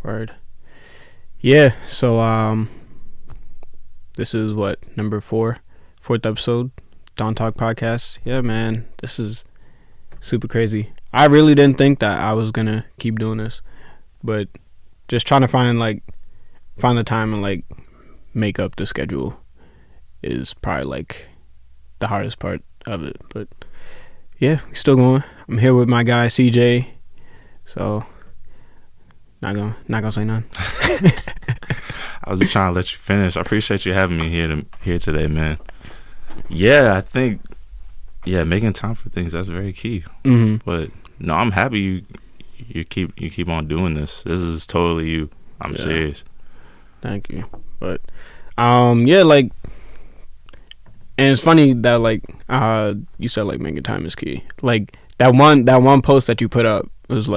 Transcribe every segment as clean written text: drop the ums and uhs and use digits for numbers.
Word. Yeah. So this is what, number fourth episode, Don't Talk Podcast. Yeah, man, this is super crazy. I really didn't think that I was gonna keep doing this, but just trying to find the time and make up the schedule is probably the hardest part of it. But yeah, we're still going. I'm here with my guy CJ, so not gonna say none. I was just trying to let you finish. I appreciate you having me here today, man. Yeah, I think making time for things, that's very key. Mm-hmm. But no, I'm happy you keep on doing this. This is totally you. I'm serious. Thank you. But and it's funny that you said making time is key. That one post that you put up was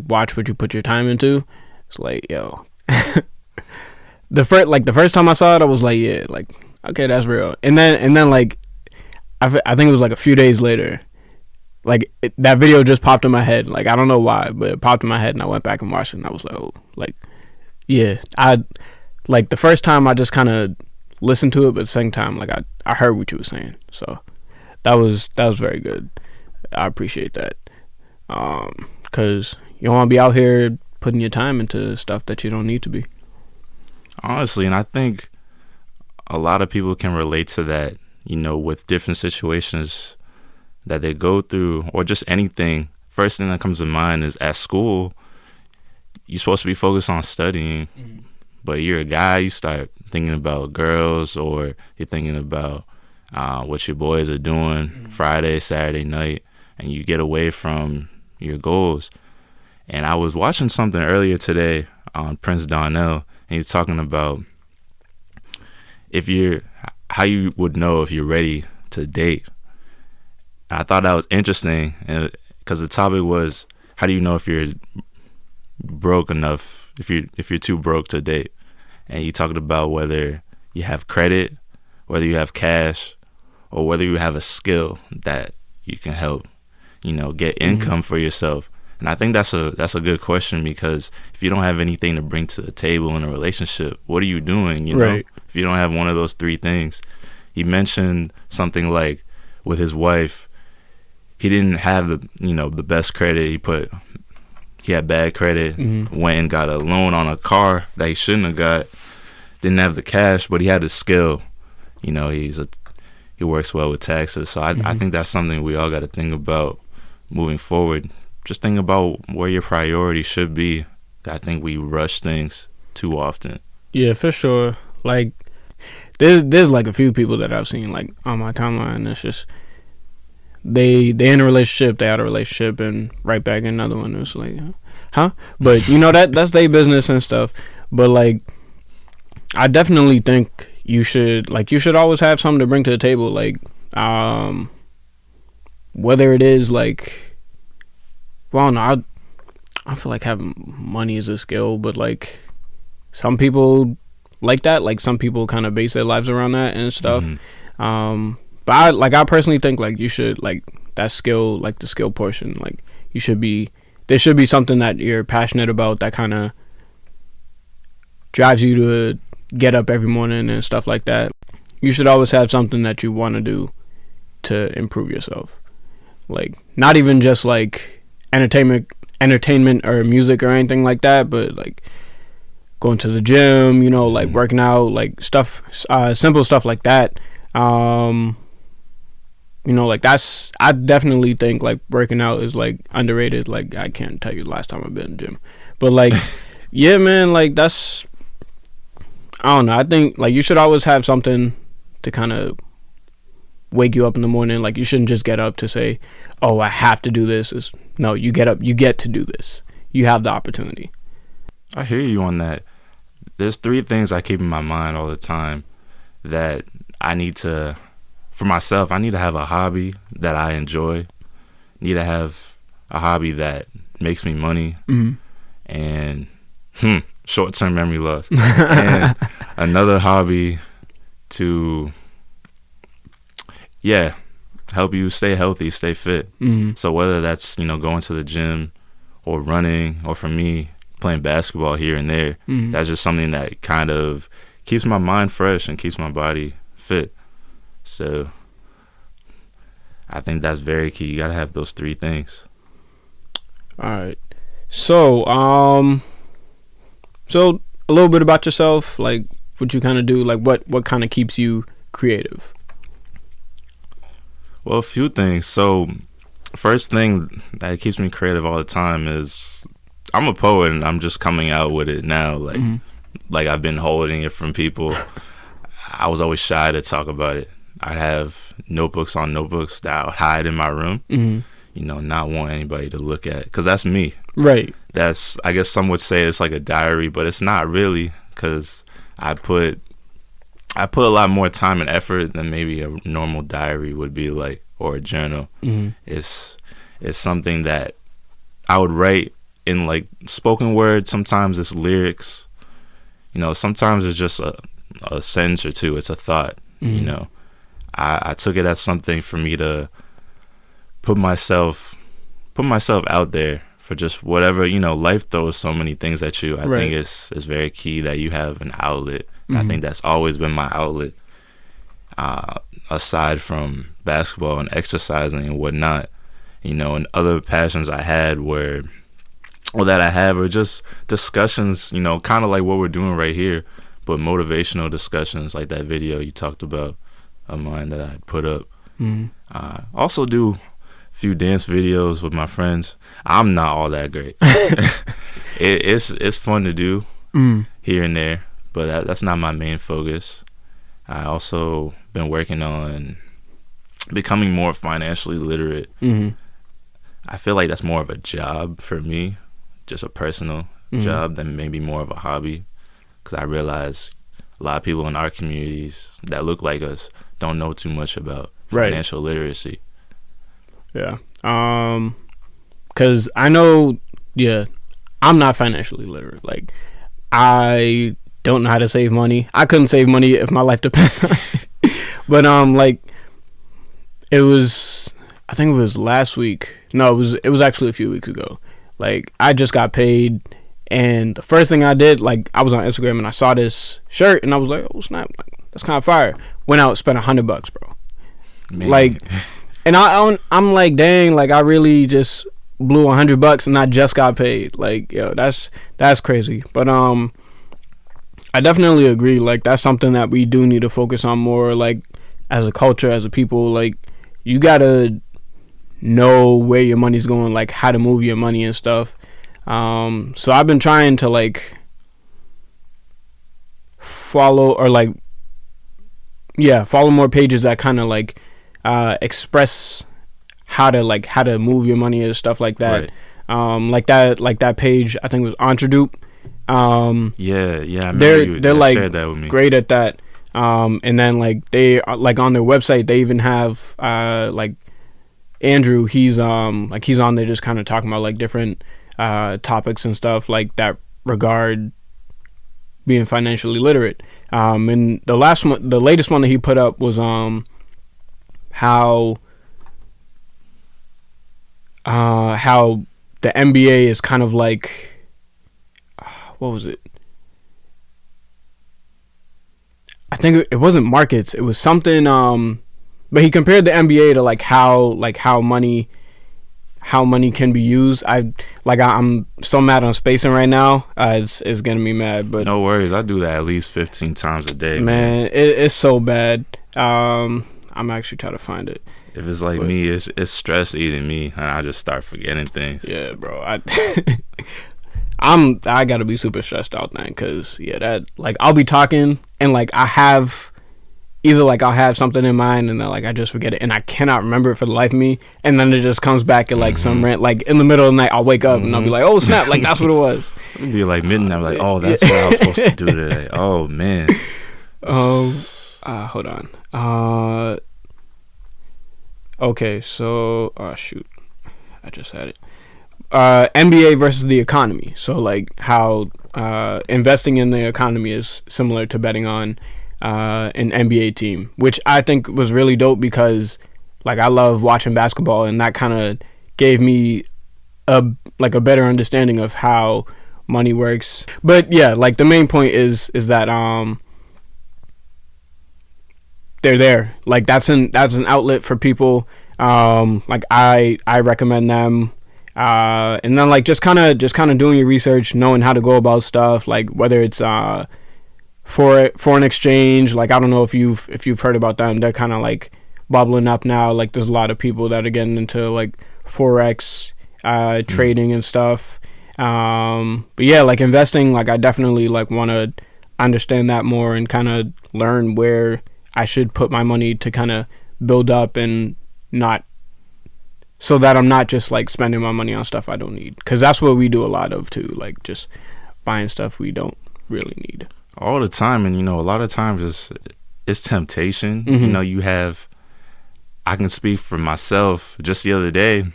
watch what you put your time into. It's yo. the first time I saw it, I was okay, that's real. And then I think it was a few days later, that video just popped in my head. I don't know why, but it popped in my head, and I went back and watched it, and I was yeah. I the first time I just kind of listened to it, but at the same time I heard what you were saying. So that was very good. I appreciate that. 'Cause you don't want to be out here putting your time into stuff that you don't need to be. Honestly, and I think a lot of people can relate to that, with different situations that they go through or just anything. First thing that comes to mind is at school, you're supposed to be focused on studying, but you're a guy, you start thinking about girls, or you're thinking about what your boys are doing Friday, Saturday night, and you get away from your goals. And I was watching something earlier today on Prince Donnell, and he's talking about how you would know if you're ready to date. And I thought that was interesting, because the topic was, how do you know if you're broke enough, if you're too broke to date? And he talked about whether you have credit, whether you have cash, or whether you have a skill that you can help, get income for yourself. And I think that's a good question, because if you don't have anything to bring to the table in a relationship, what are you doing? Right. If you don't have one of those three things. He mentioned something with his wife, he didn't have the best credit. He had bad credit. Went and got a loan on a car that he shouldn't have got. Didn't have the cash, but he had the skill. He works well with taxes. So I think that's something we all got to think about moving forward. Just think about where your priority should be. I think we rush things too often. Yeah, for sure. There's a few people that I've seen on my timeline. It's just they in a relationship, they out of a relationship, and right back in another one. It's huh? But that's their business and stuff. But I definitely think you should always have something to bring to the table. Whether it is well, no, I feel having money is a skill, but some people like that. Some people kind of base their lives around that and stuff. But I personally think you should that skill, the skill portion. There should be something that you're passionate about that kind of drives you to get up every morning and stuff like that. You should always have something that you want to do to improve yourself. Not even just entertainment or music or anything like that, but going to the gym, working out, stuff, simple stuff like that. That's, I definitely think working out is underrated. I can't tell you the last time I've been in the gym, but yeah, man, that's, I don't know. I think you should always have something to kind of wake you up in the morning. You shouldn't just get up to say, oh, I have to do this. No, you get up, you get to do this. You have the opportunity. I hear you on that. There's three things I keep in my mind all the time that I need to, for myself, I need to have a hobby that I enjoy. Need to have a hobby that makes me money. And short-term memory loss. And another hobby to help you stay healthy, stay fit. So whether that's going to the gym, or running, or for me, playing basketball here and there. That's just something that kind of keeps my mind fresh and keeps my body fit. So I think that's very key. You got to have those three things. All right. So, so a little bit about yourself, like what you kind of do, like what kind of keeps you creative? Well, a few things. So, first thing that keeps me creative all the time is I'm a poet, and I'm just coming out with it now. Like I've been holding it from people. I was always shy to talk about it. I'd have notebooks on notebooks that I would hide in my room. You know, not want anybody to look at, because that's me. Right. That's, I guess some would say it's like a diary, but it's not really, because I put a lot more time and effort than maybe a normal diary would be like, or a journal. It's something that I would write in like spoken word. Sometimes it's lyrics. You know, sometimes it's just a sentence or two. It's a thought. You know, I took it as something for me to put myself out there for just whatever, you know. Life throws so many things at you. I think it's very key that you have an outlet. I think that's always been my outlet, aside from basketball and exercising and whatnot. You know, and other passions I had were just discussions, you know, kind of like what we're doing right here, but motivational discussions, like that video you talked about of mine that I had put up. Also do few dance videos with my friends. I'm not all that great. It's fun to do here and there, but that's not my main focus. I also been working on becoming more financially literate. I feel like that's more of a job for me, just a personal job, than maybe more of a hobby, because I realize a lot of people in our communities that look like us don't know too much about financial literacy. Yeah. Because I know, I'm not financially literate. Like, I don't know how to save money. I couldn't save money if my life depended on it. But, like, I think it was last week. No, it was actually a few weeks ago. Like, I just got paid, and the first thing I did, like, I was on Instagram and I saw this shirt and I was like, oh snap, like, that's kind of fire. Went out, spent $100, bro. Man. Like, and I'm like, dang, like, I really just blew $100 and I just got paid. Like, yo, that's crazy. But I definitely agree. Like, that's something that we do need to focus on more. Like, as a culture, as a people, like, you gotta know where your money's going, like how to move your money and stuff. So I've been trying to like follow more pages that kind of like express how to move your money and stuff like that. Like that page, I think it was Entredupe. They're like shared that with me. Great at that. And then like they like on their website they even have like Andrew, he's on there just kind of talking about like different topics and stuff like that regard being financially literate. And the latest one that he put up was how the NBA is kind of like, what was it? I think it wasn't markets. It was something. But he compared the NBA to like how money can be used. I'm so mad on spacing right now. It's getting me mad. But no worries, I do that at least 15 times a day. Man, it's so bad. I'm actually trying to find it. If it's like me, it's stress eating me, and I just start forgetting things. Yeah, bro. I gotta be super stressed out then, cause that like I'll be talking and like I'll have something in mind and then like I just forget it and I cannot remember it for the life of me, and then it just comes back at like some rant, like in the middle of the night I'll wake up and I'll be like, oh snap, like that's what it was. It'll be like midnight, like, oh, that's what I was supposed to do today. Oh man. Hold on. Okay, so shoot, I just had it. NBA versus the economy. So like how investing in the economy is similar to betting on an NBA team, which I think was really dope because like I love watching basketball, and that kind of gave me a better understanding of how money works. But yeah, like the main point is that they're there. Like that's an outlet for people. Like I recommend them. And then like just kind of doing your research, knowing how to go about stuff, like whether it's foreign exchange. Like I don't know if you've heard about them. They're kind of like bubbling up now. Like there's a lot of people that are getting into like forex trading and stuff. But yeah, like investing, like I definitely like want to understand that more and kind of learn where I should put my money to kind of build up and not, so that I'm not just like spending my money on stuff I don't need, because that's what we do a lot of too, like just buying stuff we don't really need all the time. And a lot of times it's temptation. Mm-hmm. I can speak for myself. Just the other day,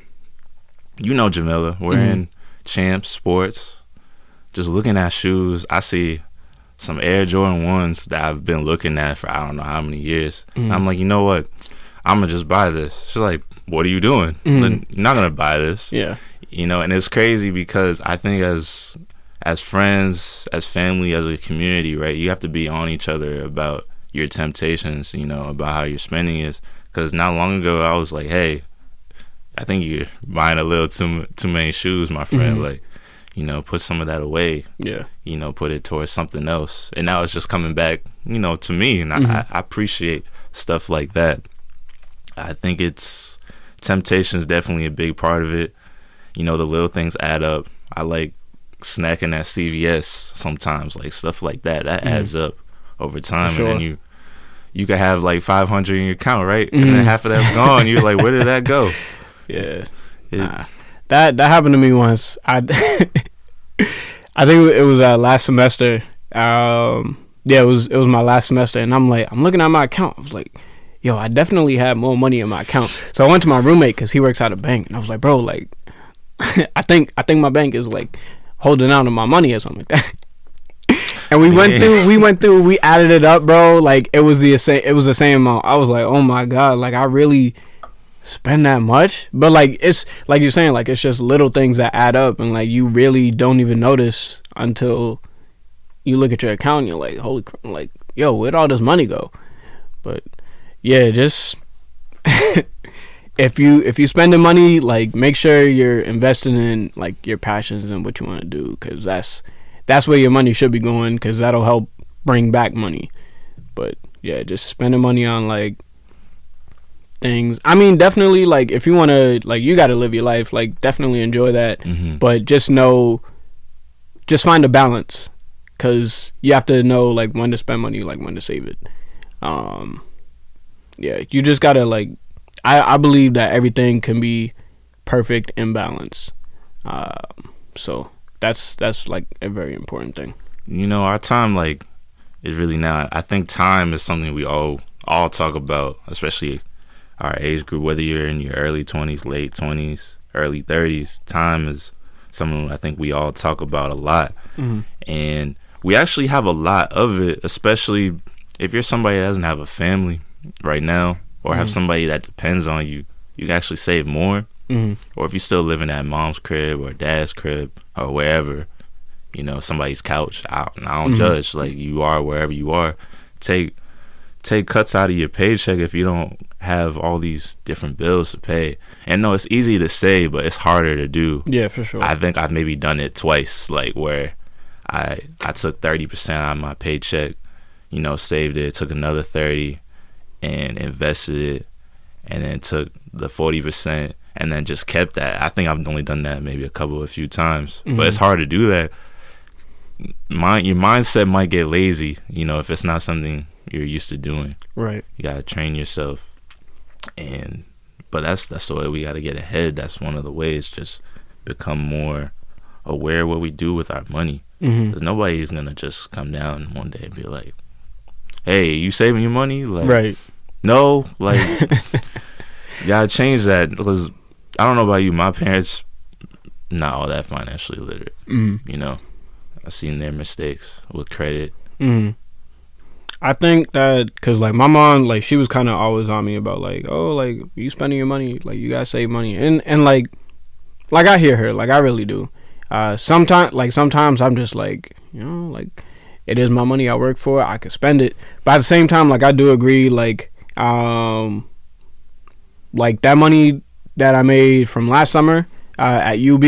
Jamila, we're Mm-hmm. in Champs Sports, just looking at shoes. I see some Air Jordan 1s that I've been looking at for I don't know how many years. Mm-hmm. I'm like, you know what? I'm going to just buy this. She's like, what are you doing? Mm-hmm. You're not going to buy this. Yeah. And it's crazy because I think as friends, as family, as a community, right, you have to be on each other about your temptations, about how you're spending it. Because not long ago, I was like, hey, I think you're buying a little too many shoes, my friend. Mm-hmm. Like, put some of that away. Yeah. Put it towards something else. And now it's just coming back, to me. And Mm-hmm. I appreciate stuff like that. I think temptation is definitely a big part of it. The little things add up. I like snacking at CVS sometimes, like stuff like that. That adds up over time. Sure. And then you could have like 500 in your account, right? Mm-hmm. And then half of that's gone. You're like, where did that go? Yeah. That happened to me once. I think it was last semester. Yeah, it was my last semester, and I'm looking at my account. I was like, yo, I definitely had more money in my account. So I went to my roommate because he works at a bank, and I was like, bro, like, I think my bank is like holding out on my money or something like that. And we went through, we added it up, bro. Like it was the same amount. I was like, oh my god, like I really spend that much? But like it's like you're saying, like it's just little things that add up, and like you really don't even notice until you look at your account and you're like, holy crap, like, yo, where'd all this money go? But yeah, just if you spending money, like make sure you're investing in like your passions and what you want to do, because that's where your money should be going, because that'll help bring back money. But yeah, just spending money on like things, I mean, definitely, like if you want to, like, you got to live your life, like definitely enjoy that. Mm-hmm. But just find a balance, because you have to know like when to spend money, like when to save it. Yeah, you just gotta like, I believe that everything can be perfect in balance. So that's like a very important thing. Our time like is really now. I think time is something we all talk about, especially our age group. Whether you're in your early 20s, late 20s, early 30s, time is something I think we all talk about a lot. Mm-hmm. And we actually have a lot of it, especially if you're somebody that doesn't have a family right now, or have somebody that depends on you. You can actually save more. Mm-hmm. Or if you're still living at mom's crib or dad's crib or wherever, somebody's couch, I don't judge. Like, you are wherever you are. Take cuts out of your paycheck if you don't have all these different bills to pay. And no, it's easy to say, but it's harder to do. Yeah, for sure. I think I've maybe done it twice, like where I took 30% out of my paycheck, saved it, took another 30 and invested it, and then took the 40% and then just kept that. I think I've only done that maybe a few times, but it's hard to do that. Your mindset might get lazy, if it's not something you're used to doing. Right. You gotta train yourself, but that's the way we gotta get ahead. That's one of the ways. Just become more aware of what we do with our money. Because nobody's gonna just come down one day and be like, "Hey, you saving your money?" Like, right. No, like, you gotta change that. Because I don't know about you, my parents not all that financially literate. I've seen their mistakes with credit. I think that because like my mom, like she was kind of always on me about like, oh, like you spending your money, like you gotta save money, and like like I hear her, like I really do. Sometimes I'm just like, like it is my money I work for. I could spend it, but at the same time, like I do agree, like that money that I made from last summer at UB,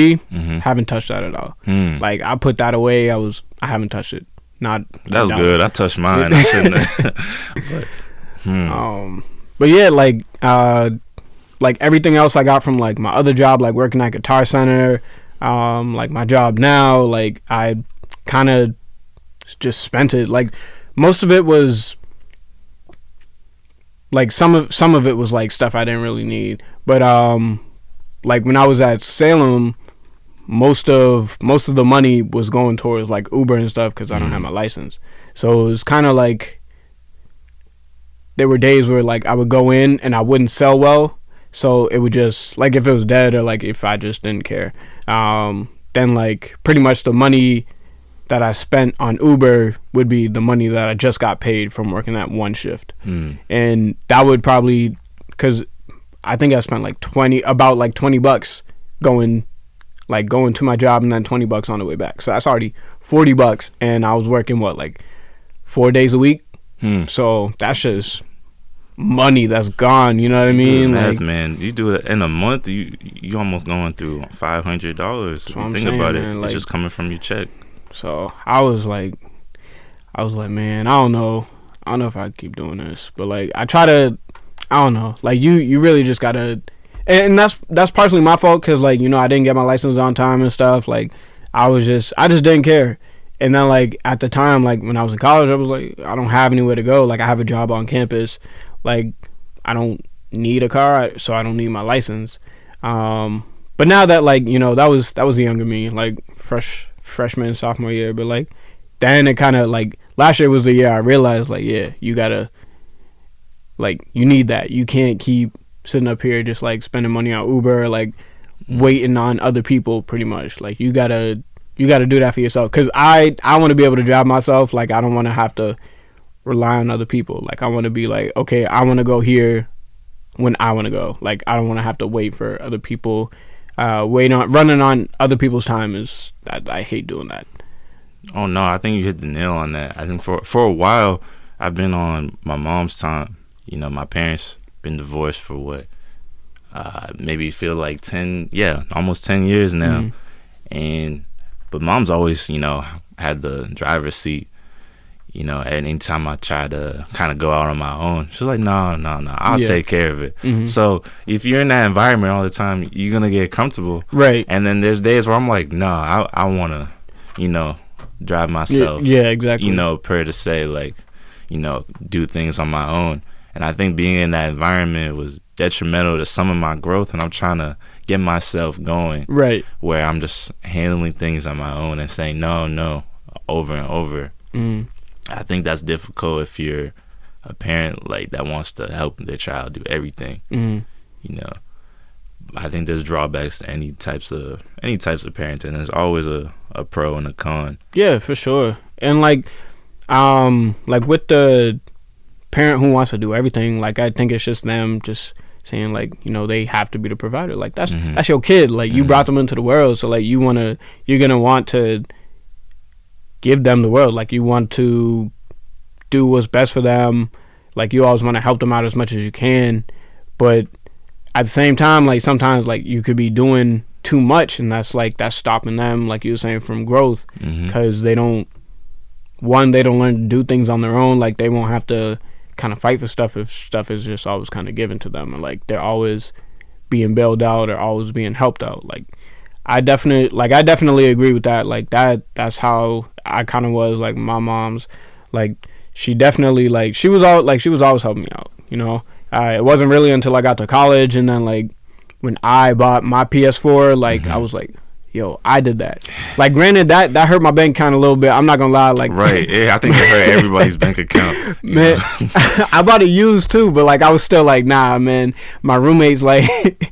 haven't touched that at all. Like I put that away. I haven't touched it. Not that was good. I touched mine. I shouldn't have. But yeah, like everything else I got from like my other job, like working at Guitar Center, like my job now, like I kind of just spent it. Like most of it was like some of it was like stuff I didn't really need. But like when I was at Salem, most of the money was going towards like Uber and stuff because I don't have my license. So it was kind of like there were days where like I would go in and I wouldn't sell well, so it would just like if it was dead or like if I just didn't care, then like pretty much the money that I spent on Uber would be the money that I just got paid from working that one shift. And that would probably, because I think I spent like about $20 going to my job and then $20 on the way back. So that's already $40, and I was working like 4 days a week. So that's just money that's gone. You know what I mean? Math, like, man, you do it in a month, you almost going through $500. Think about it, like, it's just coming from your check. So I was like, man, I don't know if I keep doing this, but like I don't know, like you really just gotta, and that's partially my fault because like I didn't get my license on time and stuff. Like I just didn't care. And then like at the time, like when I was in college, I was like, I don't have anywhere to go. Like I have a job on campus. Like I don't need a car, so I don't need my license. But now that like that was the younger me, like freshman, sophomore year. But like then it kind of like last year was the year I realized like, yeah, you gotta, like, you need that. You can't keep sitting up here just like spending money on Uber, like waiting on other people. Pretty much like you gotta do that for yourself, because I want to be able to drive myself. Like I don't want to have to rely on other people. Like I want to be like, okay, I want to go here when I want to go. Like I don't want to have to wait for other people. Running on other people's time I hate doing that. Oh no, I think you hit the nail on that. I think for a while I've been on my mom's time. My parents been divorced for what, maybe feel like almost 10 years now. But mom's always, had the driver's seat. At any time I try to kind of go out on my own, she's like, no, I'll take care of it. So if you're in that environment all the time, you're going to get comfortable. Right. And then there's days where I'm like, no, I want to, drive myself. Yeah, exactly. Per to say, like, do things on my own. And I think being in that environment was detrimental to some of my growth, and I'm trying to get myself going. Right. Where I'm just handling things on my own and saying no over and over. I think that's difficult if you're a parent like that wants to help their child do everything. I think there's drawbacks to any types of parenting. There's always a pro and a con. Yeah, for sure. And like with the parent who wants to do everything, like I think it's just them just saying like, they have to be the provider. Like that's your kid. Like you brought them into the world, so like you're gonna want to give them the world. Like you want to do what's best for them. Like you always want to help them out as much as you can, but at the same time, like sometimes like you could be doing too much, and that's stopping them, like you were saying, from growth, because they don't learn to do things on their own. Like they won't have to kind of fight for stuff if stuff is just always kind of given to them, and like they're always being bailed out or always being helped out. Like I definitely agree with that. Like that's how I kind of was. Like my mom's, like she definitely, like she was always helping me out. It wasn't really until I got to college, and then like when I bought my PS4, like I was like, yo, I did that. Like granted that hurt my bank account a little bit. I'm not gonna lie. Like right, yeah, I think it hurt everybody's bank account. Man, I bought it used too, but like I was still like, nah, man. My roommate's like.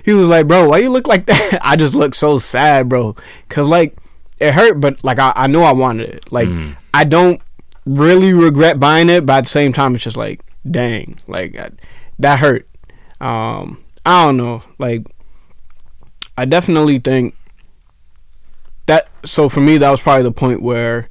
He was like, bro, why you look like that? I just look so sad, bro. Because, like, it hurt, but, like, I know I wanted it. Like, I don't really regret buying it, but at the same time, it's just like, dang. Like, that hurt. I don't know. Like, I definitely think that. So for me, that was probably the point where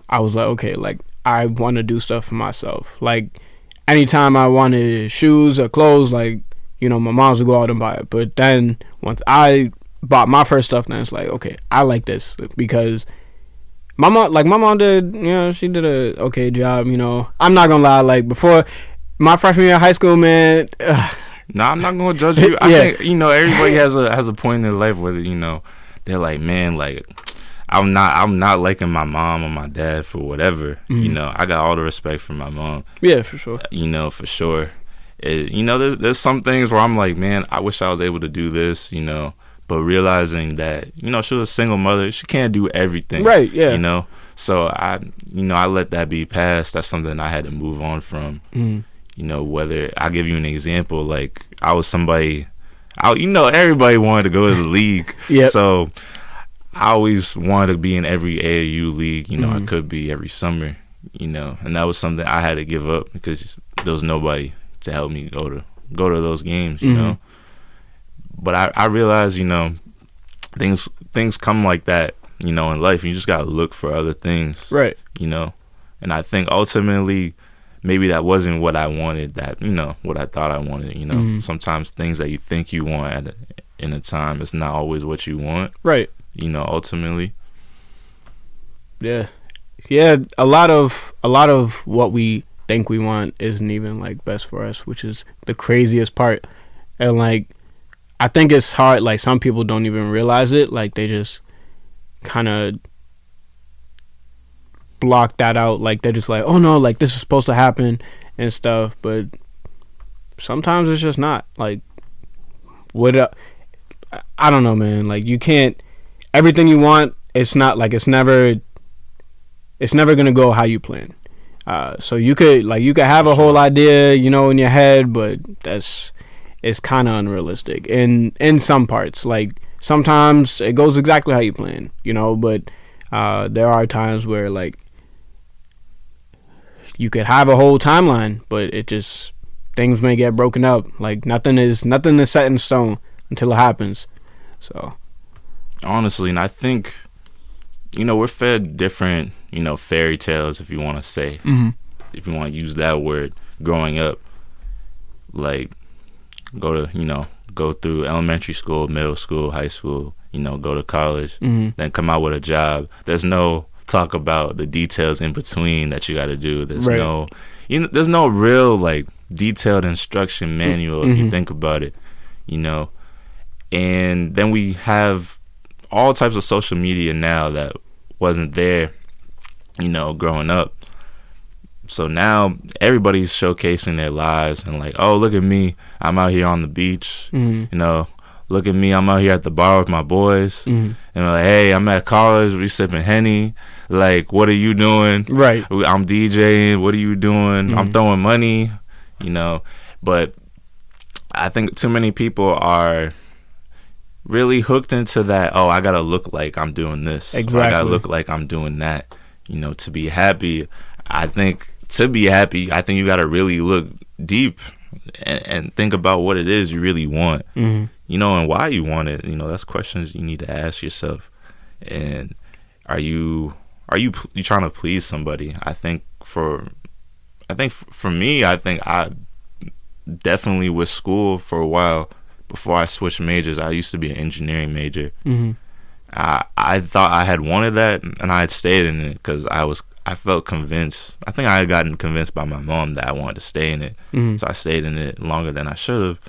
I was like, okay, like I want to do stuff for myself. Like anytime I wanted shoes or clothes, like my moms would go out and buy it. But then once I bought my first stuff, then it's like, okay, I like this because my mom did, she did a okay job. I'm not gonna lie, like before my freshman year of high school, man. No, I'm not gonna judge you. I think everybody has a point in their life where they're like, man, like I'm not liking my mom or my dad for whatever. I got all the respect for my mom. Yeah, for sure. For sure. There's some things where I'm like, man, I wish I was able to do this. But realizing that she was a single mother, she can't do everything. Right. Yeah. So I let that be past. That's something I had to move on from. Whether I'll give you an example, like I was somebody, everybody wanted to go to the league. Yeah. So I always wanted to be in every AAU league, I could be every summer, and that was something I had to give up because there was nobody to help me go to those games, But I realized, things come like that, in life. You just gotta look for other things, right? And I think ultimately, maybe that wasn't what I wanted. That what I thought I wanted. Sometimes things that you think you want in a time, it's not always what you want, right? Ultimately. Yeah. A lot of what we think we want isn't even like best for us, which is the craziest part. And like, I think it's hard. Like some people don't even realize it. Like they just kind of block that out. Like they're just like, oh no, like this is supposed to happen and stuff. But sometimes it's just not. Like I don't know, man. Like you can't. Everything you want, it's not like it's never gonna go how you plan. So you could have a whole idea, in your head, but it's kind of unrealistic in some parts. Like sometimes it goes exactly how you plan, but there are times where like you could have a whole timeline, but it just things may get broken up. Like nothing is set in stone until it happens. So honestly, and I think we're fed different fairy tales, if you want to say, if you want to use that word, growing up. Like go through elementary school, middle school, high school, go to college, then come out with a job. There's no talk about the details in between that you got to do. There's right. There's no real like detailed instruction manual if you think about it, and then we have all types of social media now that wasn't there, growing up. So now everybody's showcasing their lives and like, oh, look at me, I'm out here on the beach. Look at me, I'm out here at the bar with my boys. And like, hey, I'm at college, we sipping Henny. Like, what are you doing? Right. I'm DJing, what are you doing? I'm throwing money, But I think too many people are really hooked into that. Oh, I gotta look like I'm doing this. Exactly. Or I gotta look like I'm doing that. To be happy. I think to be happy, I think you gotta really look deep and think about what it is you really want. And why you want it. That's questions you need to ask yourself. And are you trying to please somebody? I think for me, I think I definitely with school for a while. Before I switched majors, I used to be an engineering major. I thought I had wanted that, and I had stayed in it because I felt convinced. I think I had gotten convinced by my mom that I wanted to stay in it. So I stayed in it longer than I should have.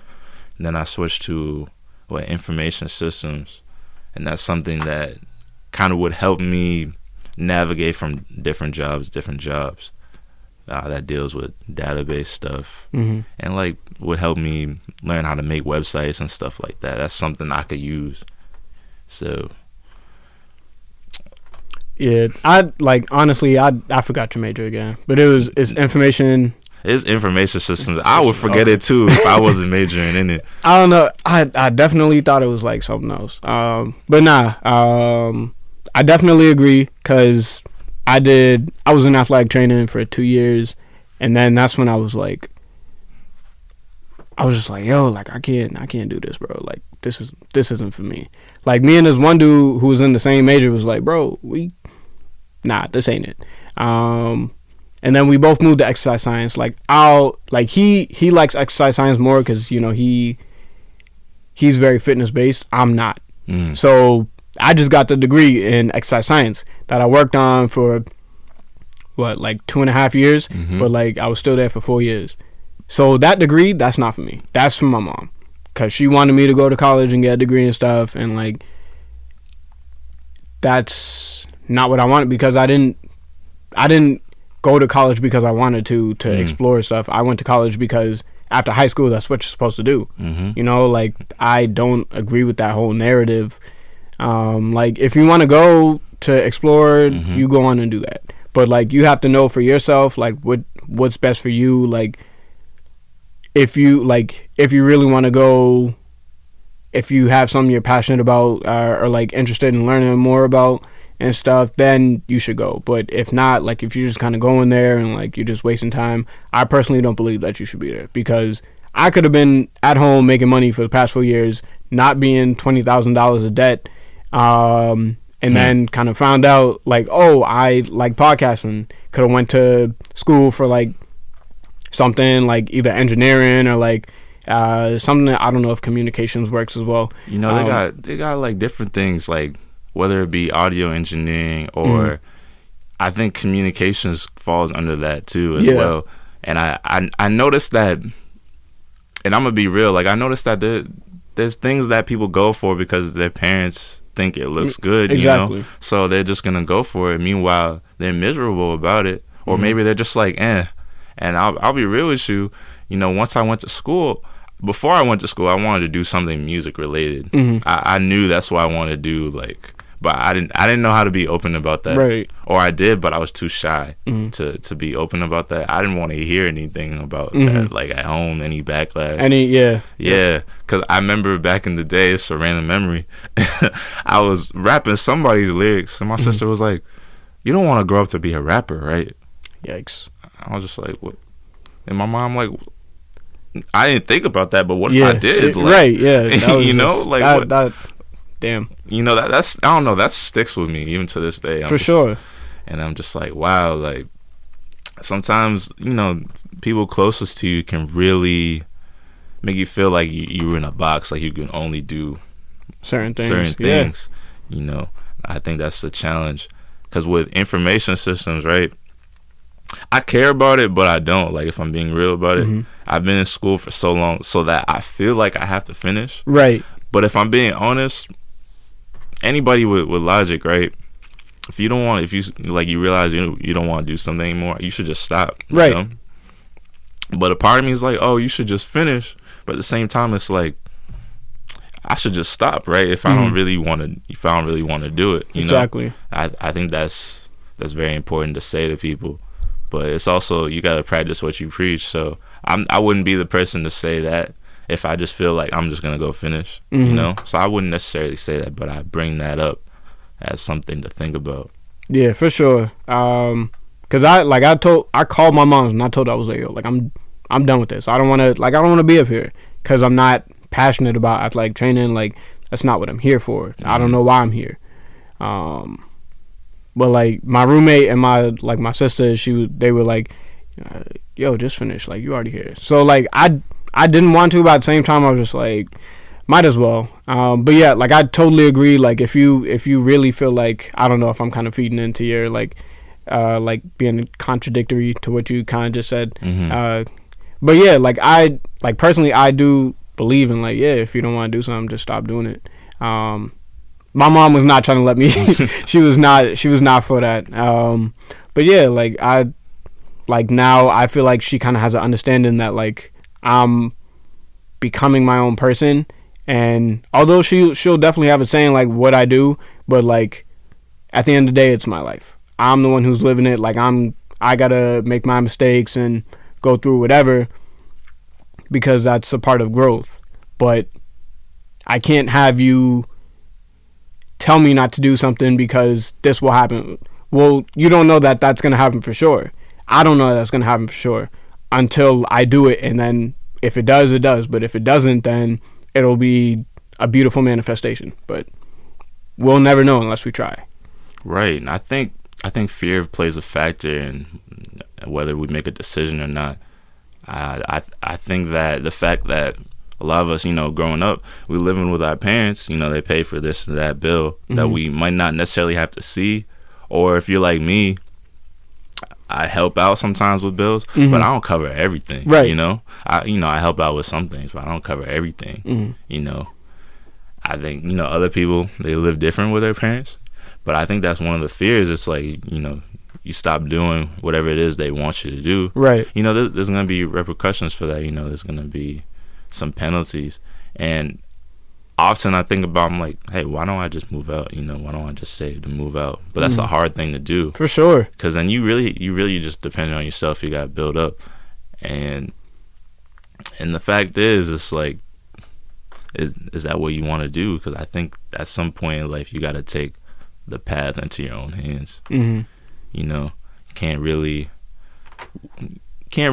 And then I switched to information systems, and that's something that kind of would help me navigate from different jobs that deals with database stuff, and like would help me learn how to make websites and stuff like that. That's something I could use. So yeah, honestly, I forgot your major again, but it's information. It's information systems. I would forget it too if I wasn't majoring in it. I don't know. I definitely thought it was like something else. But nah. I definitely agree because I was in athletic training for 2 years, and then that's when I was just like, yo, like I can't do this, bro. Like this isn't for me. Like, me and this one dude who was in the same major was like, bro, this ain't it. And then we both moved to exercise science. Like, he likes exercise science more because, you know, he's very fitness based. I'm not. So I just got the degree in exercise science that I worked on for like 2.5 years, but like I was still there for 4 years. So that degree, that's not for me. That's for my mom, because she wanted me to go to college and get a degree and stuff, and like that's not what I wanted, because I didn't go to college because I wanted to explore stuff. I went to college because after high school, that's what you're supposed to do. You know, like, I don't agree with that whole narrative. Like, if you want to go to explore, you go on and do that. But like, you have to know for yourself, like, what's best for you. Like, if you really want to go, if you have something you're passionate about, or like interested in learning more about and stuff, then you should go. But if not, like, if you're just kind of going there and like you're just wasting time, I personally don't believe that you should be there, because I could have been at home making money for the past 4 years, not being $20,000 of debt, and then kind of found out like, oh, I like podcasting. Could have went to school for like something like either engineering or like something that, I don't know if communications works as well. You know, they got like different things, like whether it be audio engineering or I think communications falls under that too as well. And I noticed that, and I'm gonna be real, like, I noticed that there's things that people go for because their parents think it looks good, exactly. You know, so they're just gonna go for it. Meanwhile, they're miserable about it, or maybe they're just like, eh. And I'll be real with you. You know, once I went to school, before I went to school, I wanted to do something music related. I knew that's what I wanted to do, like, but I didn't know how to be open about that. Right. Or I did, but I was too shy to be open about that. I didn't want to hear anything about that, like at home, any backlash. Yeah. Because I remember back in the day, it's a random memory. I was rapping somebody's lyrics, and my sister was like, "You don't want to grow up to be a rapper, right?" Yikes. I was just like, "What?" And my mom like, I didn't think about that, but what if I did? Like, right, yeah. You know, like that, damn. You know, that's, I don't know, that sticks with me even to this day. For sure. And I'm just like, wow, like, sometimes, you know, people closest to you can really make you feel like you're in a box, like you can only do certain things. You know, I think that's the challenge. Because with information systems, right, I care about it, but I don't. Like, if I'm being real about it, I've been in school for so long so that I feel like I have to finish. Right. But if I'm being honest, anybody with logic, right? If you don't want, if you like, you realize you don't want to do something anymore, you should just stop. Right. You know? But a part of me is like, oh, you should just finish. But at the same time, it's like, I should just stop, right? If I don't really want to do it, you know. Exactly. I think that's very important to say to people. But it's also, you got to practice what you preach. So I wouldn't be the person to say that if I just feel like I'm just going to go finish, you know? So I wouldn't necessarily say that, but I bring that up as something to think about. Yeah, for sure. Cause I called my mom and I told her, I was like, yo, like, I'm done with this. I don't want to be up here because I'm not passionate about athletic training. Like, that's not what I'm here for. I don't know why I'm here. But like, my roommate and my sister, they were like, yo, just finish. Like, you already here. So like, I didn't want to, but at the same time, I was just like, might as well. But yeah, like, I totally agree. Like, if you really feel like, I don't know if I'm kind of feeding into your like being contradictory to what you kind of just said. But yeah, like personally, I do believe in like, yeah, if you don't want to do something, just stop doing it. My mom was not trying to let me. she was not for that. But yeah, like now I feel like she kind of has an understanding that like I'm becoming my own person, and although she'll definitely have a saying like what I do, but like at the end of the day, it's my life. I'm the one who's living it. Like, I gotta make my mistakes and go through whatever, because that's a part of growth. But I can't have you tell me not to do something because this will happen. Well, you don't know that that's gonna happen for sure. I don't know that's gonna happen for sure until I do it, and then if it does, it does. But if it doesn't, then it'll be a beautiful manifestation. But we'll never know unless we try. Right. And I think fear plays a factor in whether we make a decision or not. I think that the fact that a lot of us, growing up, we living with our parents, they pay for this and that bill that we might not necessarily have to see. Or if you're like me, I help out sometimes with bills, but I don't cover everything. Right. I help out with some things, but I don't cover everything. I think, other people, they live different with their parents. But I think that's one of the fears. It's like, you stop doing whatever it is they want you to do. Right. There's going to be repercussions for that. There's going to be some penalties. And often I think about, I'm like, hey, why don't I just move out? Why don't I just save to move out? But that's a hard thing to do. For sure. Because then you really just depend on yourself. You got to build up. And the fact is, it's like, is that what you want to do? Because I think at some point in life, you got to take the path into your own hands. Can't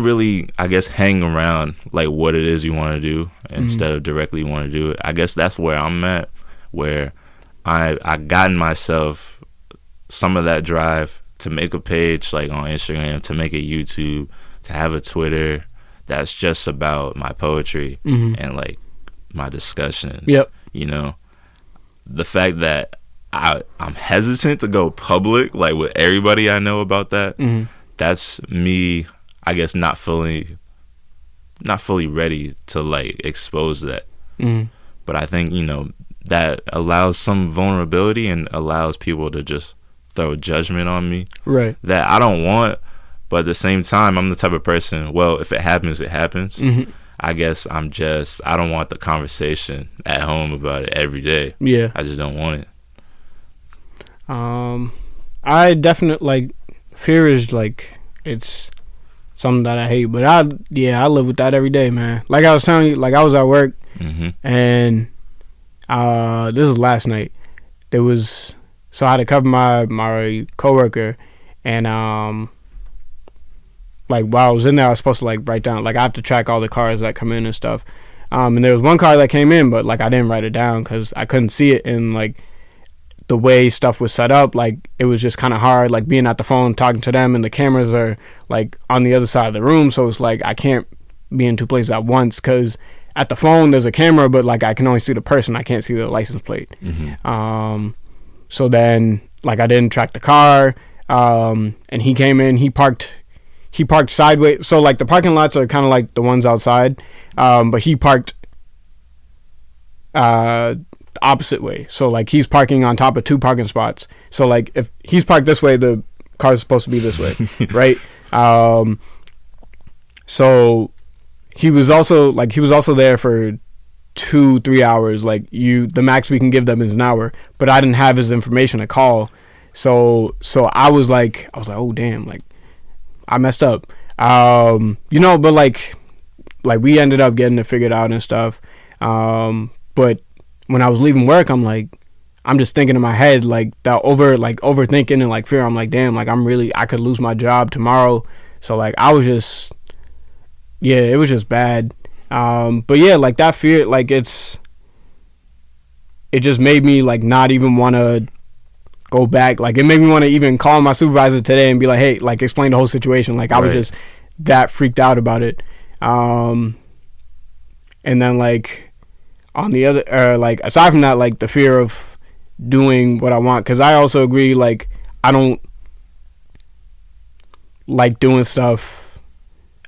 really I guess hang around like what it is you want to do instead of directly want to do it. I guess that's where I'm at, where I gotten myself some of that drive to make a page like on Instagram, to make a YouTube, to have a Twitter that's just about my poetry and like my discussions. Yep. The fact that I'm hesitant to go public, like with everybody I know about that. That's me, I guess, not fully ready to like expose that. But I think that allows some vulnerability and allows people to just throw judgment on me. Right. That I don't want, but at the same time, I'm the type of person. Well, if it happens, it happens. I guess I don't want the conversation at home about it every day. Yeah. I just don't want it. I definitely, like, fear is like, it's something that I hate, but I live with that every day, man. Like I was telling you, like I was at work and this was last night. So I had to cover my coworker, and like while I was in there, I was supposed to like write down, like I have to track all the cars that come in and stuff. And there was one car that came in, but like I didn't write it down because I couldn't see it, and like the way stuff was set up, like it was just kind of hard, like being at the phone talking to them, and the cameras are like on the other side of the room, so it's like I can't be in two places at once, because at the phone there's a camera, but like I can only see the person, I can't see the license plate. So then like I didn't track the car, and he came in, he parked sideways, so like the parking lots are kind of like the ones outside, but he parked opposite way, so like he's parking on top of two parking spots, so like if he's parked this way, the car's supposed to be this way. Right. So he was also there for 2-3 hours. Like the max we can give them is an hour, but I didn't have his information to call, so I was like oh damn, like I messed up. But like we ended up getting it figured out and stuff. But when I was leaving work, I'm just thinking in my head, like that overthinking and like fear. I'm like, damn, like I could lose my job tomorrow. So like I was just, it was just bad. But yeah, like that fear, like it just made me like not even want to go back. Like it made me want to even call my supervisor today and be like, hey, like explain the whole situation. Like I was just that freaked out about it. And then like on the other, like aside from that, like the fear of doing what I want, because I also agree, like I don't like doing stuff.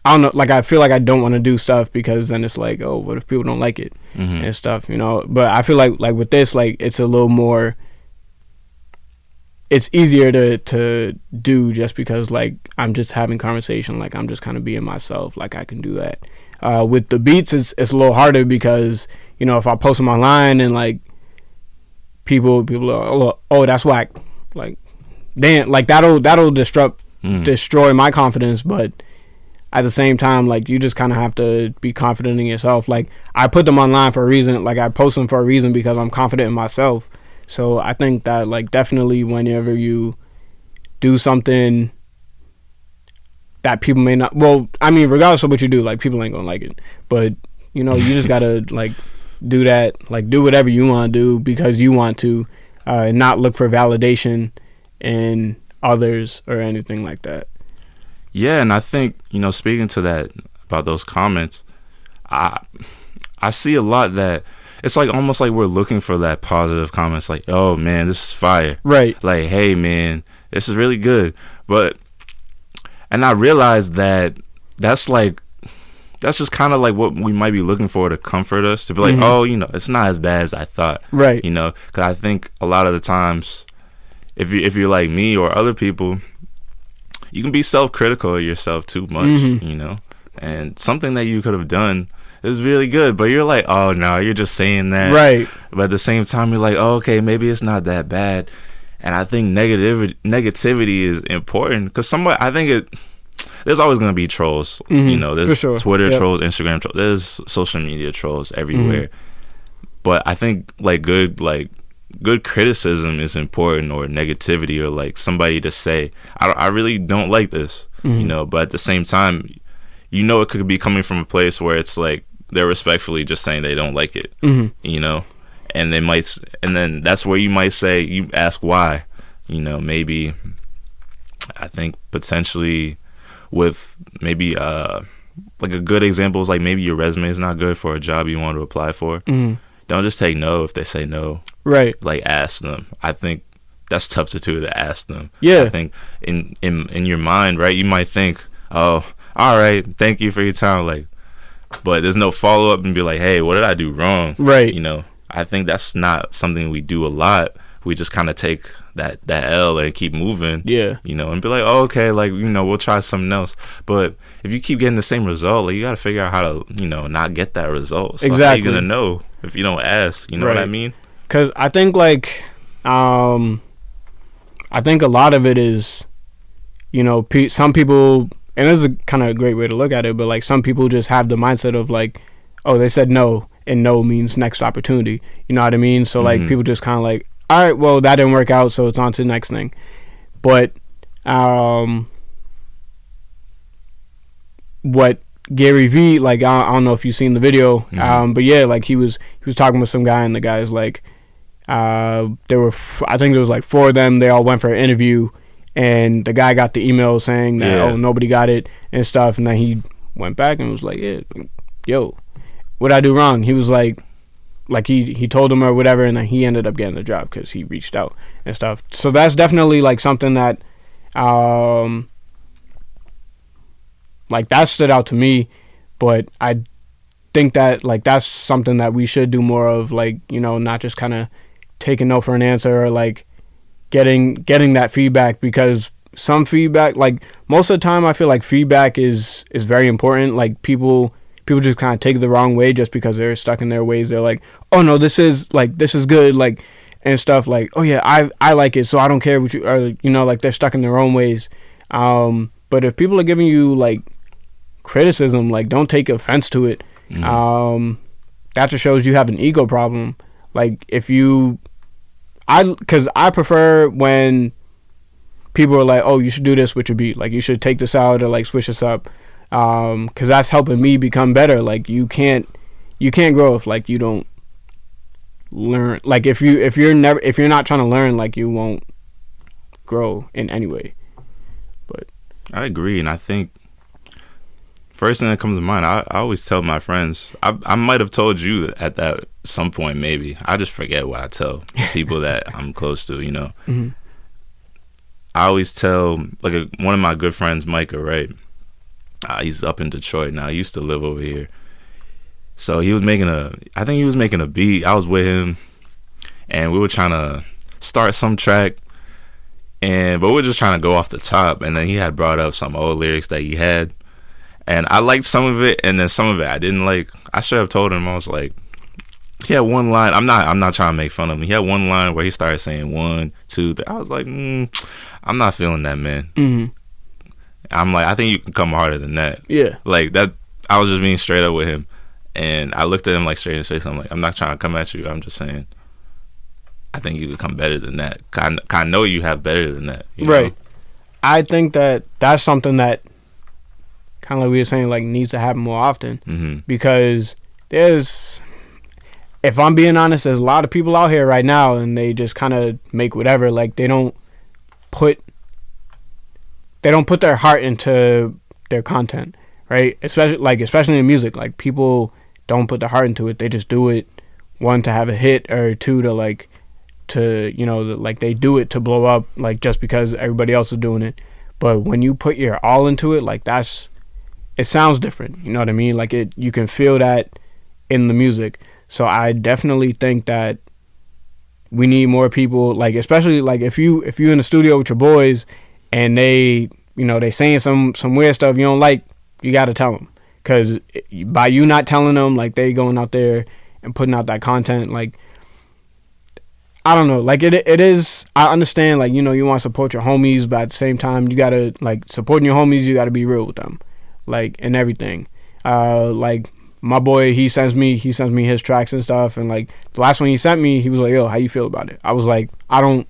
I don't know, like I feel like I don't want to do stuff because then it's like, oh, what if people don't like it and stuff, but I feel like with this, like it's a little more, it's easier to do just because like I'm just having conversation, like I'm just kind of being myself, like I can do that. With the beats, it's a little harder because if I post them online and like people are, oh that's whack, like damn, like that'll destroy my confidence. But at the same time, like you just kind of have to be confident in yourself. Like I put them online for a reason, like I post them for a reason because I'm confident in myself. So I think that like definitely whenever you do something that people may not, well, I mean regardless of what you do, like people ain't gonna like it, but you just gotta like do that. Like, do whatever you want to do because you want to, and not look for validation in others or anything like that. Yeah, and I think, speaking to that about those comments, I see a lot that it's like almost like we're looking for that positive comments, like, oh man, this is fire. Right. Like, hey man, this is really good. And I realized that that's just kind of like what we might be looking for to comfort us, to be like, oh, it's not as bad as I thought. Right. Because I think a lot of the times, if you're like me or other people, you can be self-critical of yourself too much, and something that you could have done is really good, but you're like, oh no, you're just saying that. Right. But at the same time, you're like, oh, okay, maybe it's not that bad. And I think negativity is important because there's always going to be trolls. There's sure. Twitter trolls, Instagram trolls, there's social media trolls everywhere. But I think good criticism is important, or negativity, or like somebody to say, I really don't like this, but at the same time, it could be coming from a place where it's like they're respectfully just saying they don't like it, and they might, and then that's where you ask why, maybe I think potentially with maybe like a good example is like maybe your resume is not good for a job you want to apply for. Don't just take no if they say no. Right. Like, ask them. I think that's tough to do, to ask them. Yeah. I think in your mind, right, you might think, oh, all right, thank you for your time, like, but there's no follow up and be like, hey, what did I do wrong? Right. I think that's not something we do a lot. We just kind of take that L and keep moving. Yeah. And be like, oh, okay, like, we'll try something else. But if you keep getting the same result, like, you got to figure out how to, not get that result. So exactly. How are you going to know if you don't ask? You know what I mean? Because I think, like, I think a lot of it is, some people, and this is a kind of a great way to look at it, but like some people just have the mindset of like, oh, they said no, and no means next opportunity. You know what I mean? So like people just kind of like, all right, well, that didn't work out, so it's on to the next thing. But what Gary Vee, like, I don't know if you've seen the video, but yeah, like he was talking with some guy, and the guy's like, I think there was like 4 of them. They all went for an interview, and the guy got the email saying that oh, nobody got it and stuff, and then he went back and was like, yeah, yo, what'd I do wrong? He was like he told him or whatever, and then he ended up getting the job because he reached out and stuff. So that's definitely like something that like that stood out to me. But I think that like that's something that we should do more of, like, not just kind of taking no for an answer, or like getting that feedback, because some feedback, like most of the time, I feel like feedback is very important. Like people just kind of take it the wrong way just because they're stuck in their ways. They're like, oh no, this is good, like, and stuff, like, oh yeah, I like it, so I don't care what you are, like they're stuck in their own ways. But if people are giving you like criticism, like, don't take offense to it. That just shows you have an ego problem. Like, because I prefer when people are like, oh, you should do this with your beat, like you should take this out or like switch this up, because that's helping me become better. Like, you can't grow if like you don't learn. Like, if you're not trying to learn, like, you won't grow in any way. But I agree, and I think first thing that comes to mind, I always tell my friends, I might have told you at that some point, maybe. I just forget what I tell people that I'm close to, I always tell, like, one of my good friends, Micah, right? He's up in Detroit now. He used to live over here. So he was making a beat. I was with him, and we were trying to start some track, but we were just trying to go off the top, and then he had brought up some old lyrics that he had. And I liked some of it, and then some of it I didn't like. I straight up told him, I was like, he had one line. I'm not trying to make fun of him. He had one line where he started saying 1, 2, 3. I was like, I'm not feeling that, man. I'm like, I think you can come harder than that. Yeah. Like that. I was just being straight up with him, and I looked at him like straight in his face. I'm like, I'm not trying to come at you. I'm just saying, I think you could come better than that. I know you have better than that. Right. Know? I think that's something that, kind of like we were saying, like, needs to happen more often, because if I'm being honest, there's a lot of people out here right now, and they just kind of make whatever. Like they don't put their heart into their content, right? Especially in music. Like people don't put their heart into it. They just do it, one, to have a hit, or two, like they do it to blow up, like just because everybody else is doing it. But when you put your all into it, like it sounds different. You know what I mean? Like you can feel that in the music. So I definitely think that we need more people, like especially like if you in the studio with your boys and they saying some weird stuff you don't like, you got to tell them, because by you not telling them, like they going out there and putting out that content, like I don't know, like it is. I understand, like you want to support your homies, but at the same time you gotta, like, supporting your homies, you gotta be real with them, like, and everything. Like my boy, he sends me his tracks and stuff, and like the last one he sent me, he was like, "Yo, how you feel about it?" I was like, I don't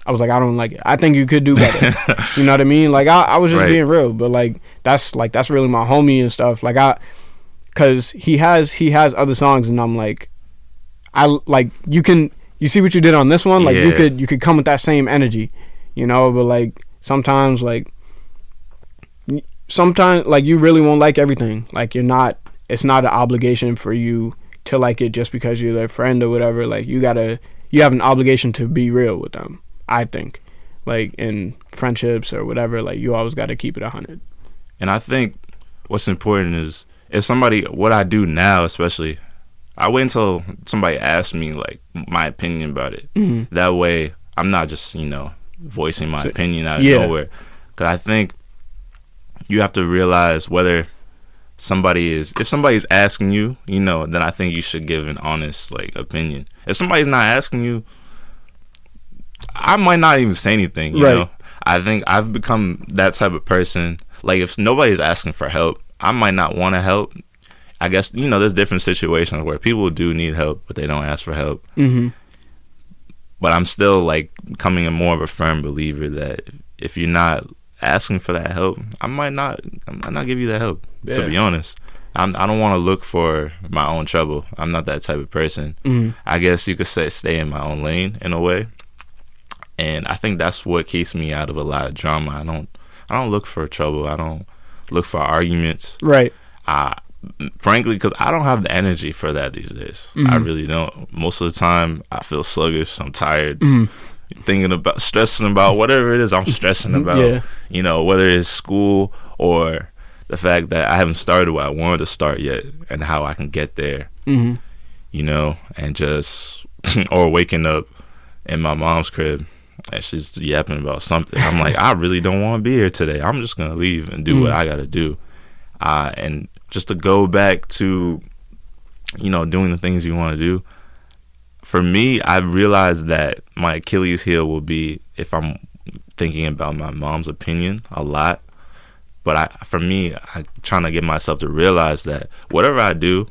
like it. I think you could do better. You know what I mean? Like I was just being real, but like that's really my homie and stuff. Like cause he has other songs, and I'm like, you see what you did on this one? Like you could come with that same energy, but like sometimes like you really won't like everything. Like it's not an obligation for you to like it just because you're their friend or whatever. Like you have an obligation to be real with them, I think. Like in friendships or whatever, like you always got to keep it 100. And I think what's important is if somebody, what I do now especially, I wait until somebody asks me like my opinion about it. Mm-hmm. That way I'm not just, voicing my opinion out of nowhere. Because I think you have to realize whether if somebody's asking you, then I think you should give an honest, like, opinion. If somebody's not asking you, I might not even say anything, you know? I think I've become that type of person. Like, if nobody's asking for help, I might not want to help. I guess, there's different situations where people do need help, but they don't ask for help. Mm-hmm. But I'm still, like, becoming more of a firm believer that if you're not asking for that help, I might not give you that help, to be honest. I don't want to look for my own trouble. I'm not that type of person. Mm-hmm. I guess you could say stay in my own lane in a way. And I think that's what keeps me out of a lot of drama. I don't look for trouble. I don't look for arguments. Right. Frankly, because I don't have the energy for that these days. Mm-hmm. I really don't. Most of the time, I feel sluggish. I'm tired. Mm-hmm. Stressing about whatever it is I'm stressing about. Whether it's school or the fact that I haven't started what I wanted to start yet and how I can get there. Mm-hmm. And just, or waking up in my mom's crib and she's yapping about something. I'm like, I really don't want to be here today. I'm just going to leave and do what I got to do. And just to go back to, doing the things you want to do. For me, I've realized that my Achilles heel will be if I'm thinking about my mom's opinion a lot. But I'm trying to get myself to realize that whatever I do,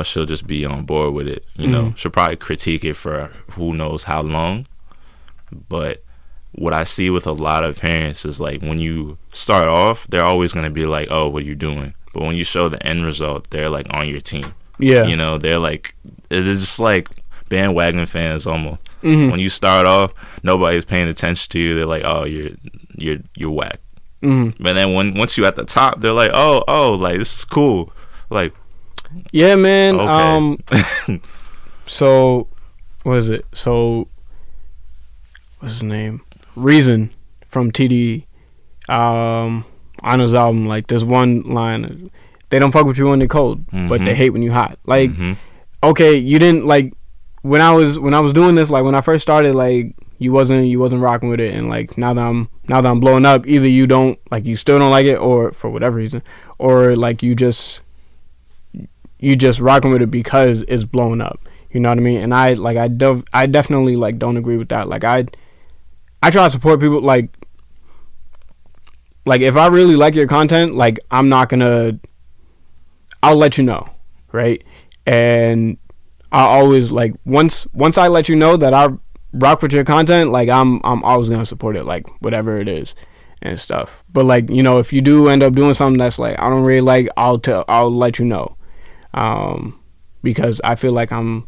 she'll just be on board with it. She'll probably critique it for who knows how long. But what I see with a lot of parents is like when you start off, they're always going to be like, oh, what are you doing? But when you show the end result, they're like on your team. Yeah. They're like, it's just like bandwagon fans almost. Mm-hmm. When you start off, nobody's paying attention to you. They're like, oh, you're whack. Mm-hmm. But then once you're at the top, they're like, oh, like this is cool. Like, yeah, man. Okay. So what is it? So what's his name? Reason from TDE. On his album, like there's one line, they don't fuck with you when they're cold, mm-hmm. but they hate when you hot. Like, mm-hmm. okay, you didn't like when I was doing this, like when I first started, like you wasn't rocking with it, and like now that I'm blowing up, either you don't like, you still don't like it, or for whatever reason, or like you just rocking with it because it's blowing up. You know what I mean? And I definitely like don't agree with that. Like I try to support people. Like if I really like your content, like I'll let you know, right? And I always like once I let you know that I rock with your content, like I'm always gonna support it, like whatever it is and stuff. But like, if you do end up doing something that's like I don't really like, I'll let you know. because I feel like I'm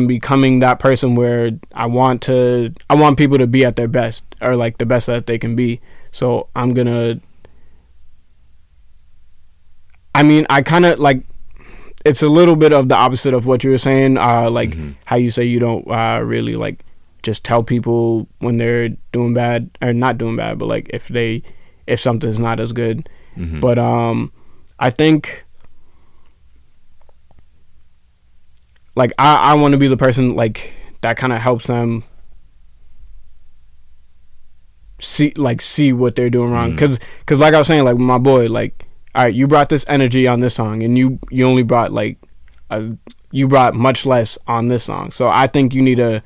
becoming that person where I want people to be at their best, or like the best that they can be. So I kind of like, it's a little bit of the opposite of what you were saying, like how you say you don't really like just tell people when they're doing bad or not doing bad, but like if something's not as good. But I think like I want to be the person like that kind of helps them see what they're doing wrong, because like I was saying, like with my boy, like, all right, you brought this energy on this song, and you only brought like you brought much less on this song, so I think you need to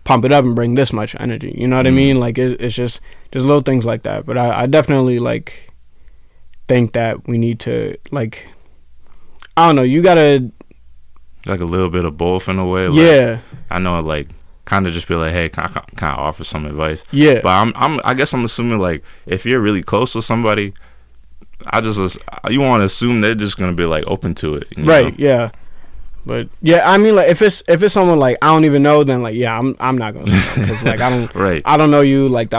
pump it up and bring this much energy, you know what I mean? Like it's just little things like that. But I definitely like think that we need to, like, I don't know, you gotta like a little bit of both in a way. Like, yeah, I know, like, kind of just be like, hey, can I offer some advice? Yeah, but I guess I'm assuming, like, if you're really close with somebody, you want to assume they're just gonna be like open to it, right know? Yeah. But yeah, I mean, like, if it's someone like I don't even know, then like, yeah, I'm not gonna say no, because like I don't right. I don't know you, like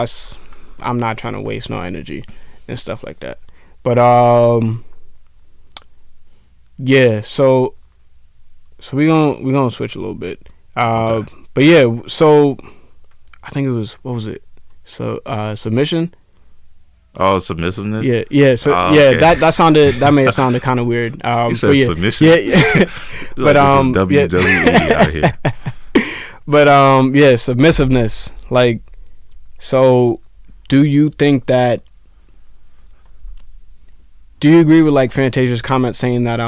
I'm not trying to waste no energy and stuff like that. But yeah, so we gonna switch a little bit. Okay. But yeah, so I think it was, what was it? So submission. Oh, submissiveness. Yeah. So okay. that may have sounded kind of weird. You said submission. Yeah. But this is WWE out here. But yeah, submissiveness. Like, so do you agree with like Fantasia's comment saying that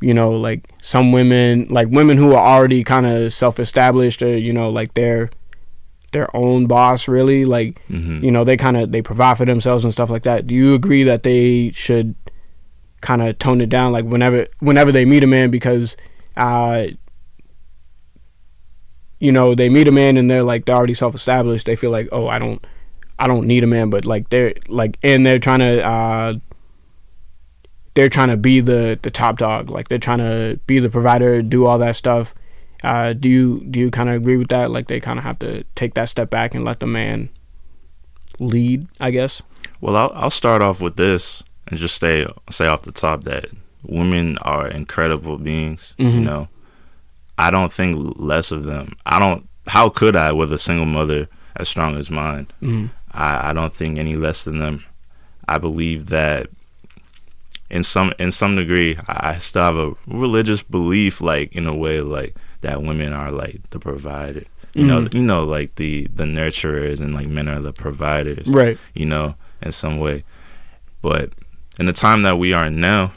you know, like some women, like women who are already kind of self-established, or you know, like their own boss, really, like, you know, they provide for themselves and stuff like that. Do you agree that they should kind of tone it down, like whenever they meet a man, because you know, they meet a man and they're already self-established, they feel like, oh, I don't need a man, but like they're trying to be the top dog, like they're trying to be the provider, do all that stuff. Do you kind of agree with that? Like they kind of have to take that step back and let the man lead, I guess. Well, I'll start off with this and just say off the top that women are incredible beings. You know, I don't think less of them. How could I, with a single mother as strong as mine? I don't think any less than them. I believe that in some degree, I still have a religious belief, like in a way, like that women are like the provider. You know, like the nurturers, and like men are the providers. Right. You know, in some way. But in the time that we are in now,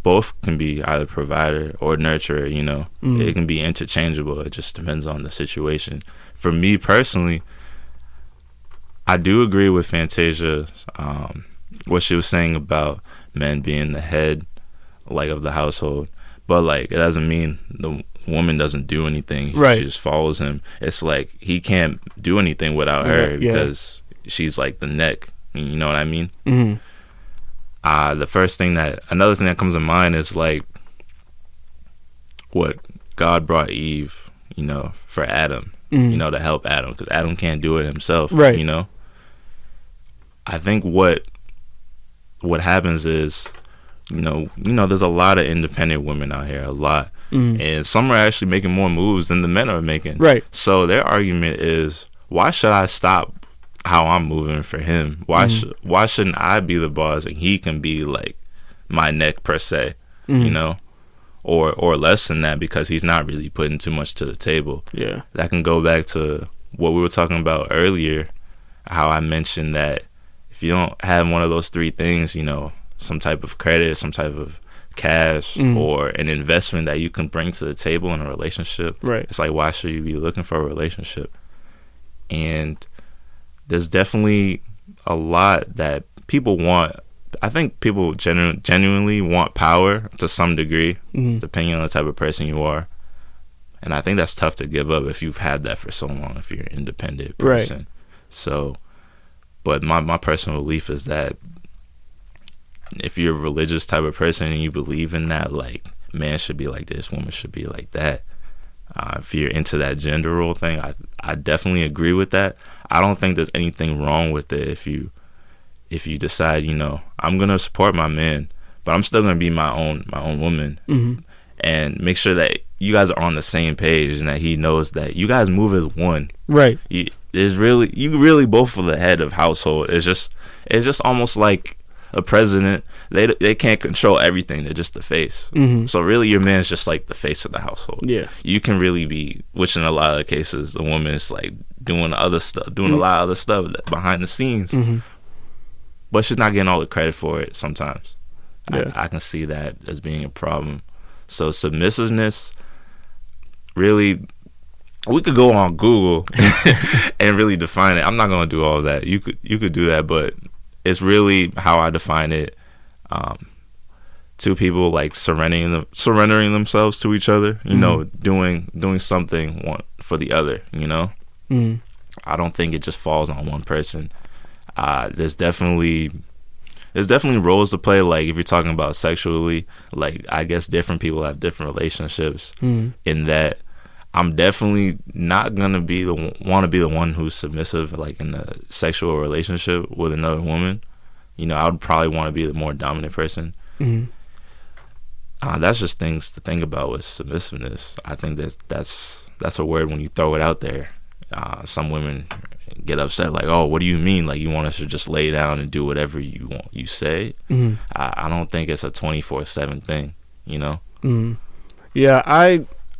both can be either provider or nurturer. You know, it can be interchangeable. It just depends on the situation. For me personally, I do agree with Fantasia, what she was saying about men being the head, like, of the household, but like it doesn't mean the woman doesn't do anything. Right. She just follows him. It's like he can't do anything without her because she's like the neck. You know what I mean? Another thing that comes to mind is like what God brought Eve, you know, for Adam, you know, to help Adam, because Adam can't do it himself. Right. You know, I think what happens is, you know, there's a lot of independent women out here, a lot, and some are actually making more moves than the men are making. Right. So their argument is, why should I stop how I'm moving for him? Why shouldn't I be the boss and he can be like my neck per se? You know, or less than that, because he's not really putting too much to the table. Yeah. That can go back to what we were talking about earlier, how I mentioned that if you don't have one of those three things, you know, some type of credit, some type of cash, or an investment that you can bring to the table in a relationship, right? It's like, why should you be looking for a relationship? And there's definitely a lot that people want. I think people genuinely want power to some degree, depending on the type of person you are. And I think that's tough to give up if you've had that for so long, if you're an independent person. Right. So, but my personal belief is that if you're a religious type of person and you believe in that, like, man should be like this, woman should be like that. If you're into that gender role thing, I definitely agree with that. I don't think there's anything wrong with it if you decide, I'm gonna support my man, but I'm still gonna be my own woman, and make sure that you guys are on the same page and that he knows that you guys move as one. Right. You really both are the head of household. It's just almost like a president. They can't control everything. They're just the face. So really, your man's just like the face of the household. Yeah. You can really be, which in a lot of cases, the woman is like doing other stuff, doing a lot of other stuff behind the scenes, but she's not getting all the credit for it sometimes. Yeah. I can see that as being a problem. So submissiveness, really, we could go on Google and really define it. I'm not going to do all of that. You could do that, but it's really how I define it. Two people like surrendering themselves to each other. Doing something one for the other. I don't think it just falls on one person. There's definitely roles to play. Like if you're talking about sexually, like I guess different people have different relationships. In that, I'm definitely not gonna want to be the one who's submissive, like in a sexual relationship with another woman. I would probably want to be the more dominant person. That's just things to think about with submissiveness. I think that's a word when you throw it out there. Some women get upset, like, "Oh, what do you mean? Like, you want us to just lay down and do whatever you want? You say?" I don't think it's a 24/7 thing. Yeah,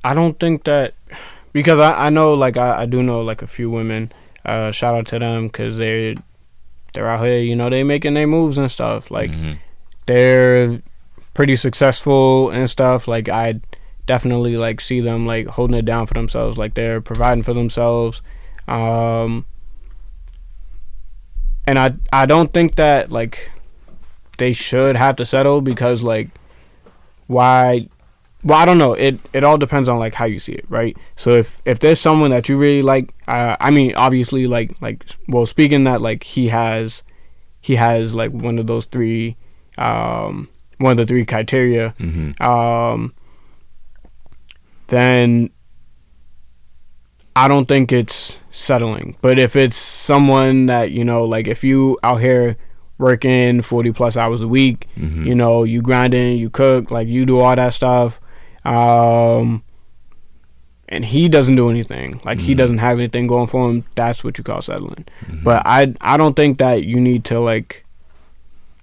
I don't think that, because I know, like, I do know like a few women. Shout out to them, because they're out here. They making their moves and stuff. Like they're pretty successful and stuff. Like I definitely like see them like holding it down for themselves. Like they're providing for themselves. And I don't think that like they should have to settle, because like why? Well, I don't know. It all depends on like how you see it, right? So if there's someone that you really like, I mean, obviously well, speaking that like he has like one of those three, one of the three criteria, then I don't think it's settling. But if it's someone that, like if you out here working 40 plus hours a week, you grinding, you cook, like you do all that stuff, and he doesn't do anything, like he doesn't have anything going for him, that's what you call settling. But I don't think that you need to, like,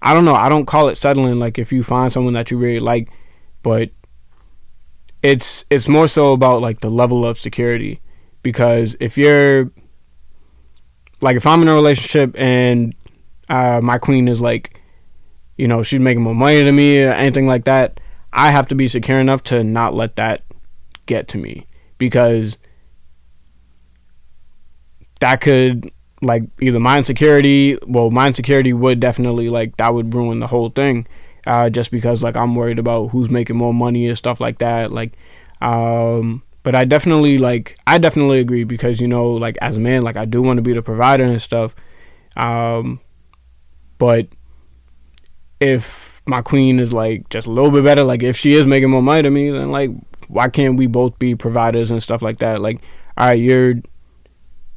I don't know, I don't call it settling, like if you find someone that you really like, but it's more so about like the level of security. Because if you're like, if I'm in a relationship and my queen is like, she's making more money than me or anything like that, I have to be secure enough to not let that get to me, because that could like either my insecurity would definitely, like, that would ruin the whole thing, just because like I'm worried about who's making more money and stuff like that. Like but I definitely agree, because like as a man, like I do want to be the provider and stuff, but if my queen is like just a little bit better, like if she is making more money than me, then like why can't we both be providers and stuff like that? Like, all right, you're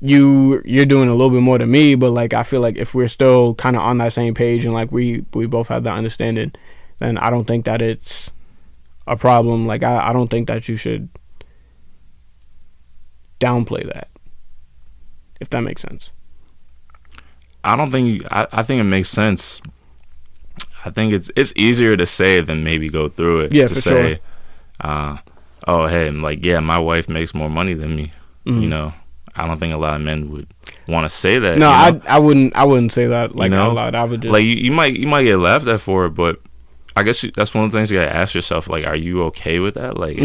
doing a little bit more than me, but like I feel like if we're still kind of on that same page and like we both have that understanding, then I don't think that it's a problem. Like I don't think that you should downplay that, if that makes sense. I think it makes sense. I think it's easier to say than maybe go through it. Yeah, to for say, sure. Oh, hey, like, yeah, my wife makes more money than me. I don't think a lot of men would want to say that. No, I wouldn't say that like out loud. I would just like you might get laughed at for it, but I guess that's one of the things you gotta ask yourself. Like, are you okay with that? Like,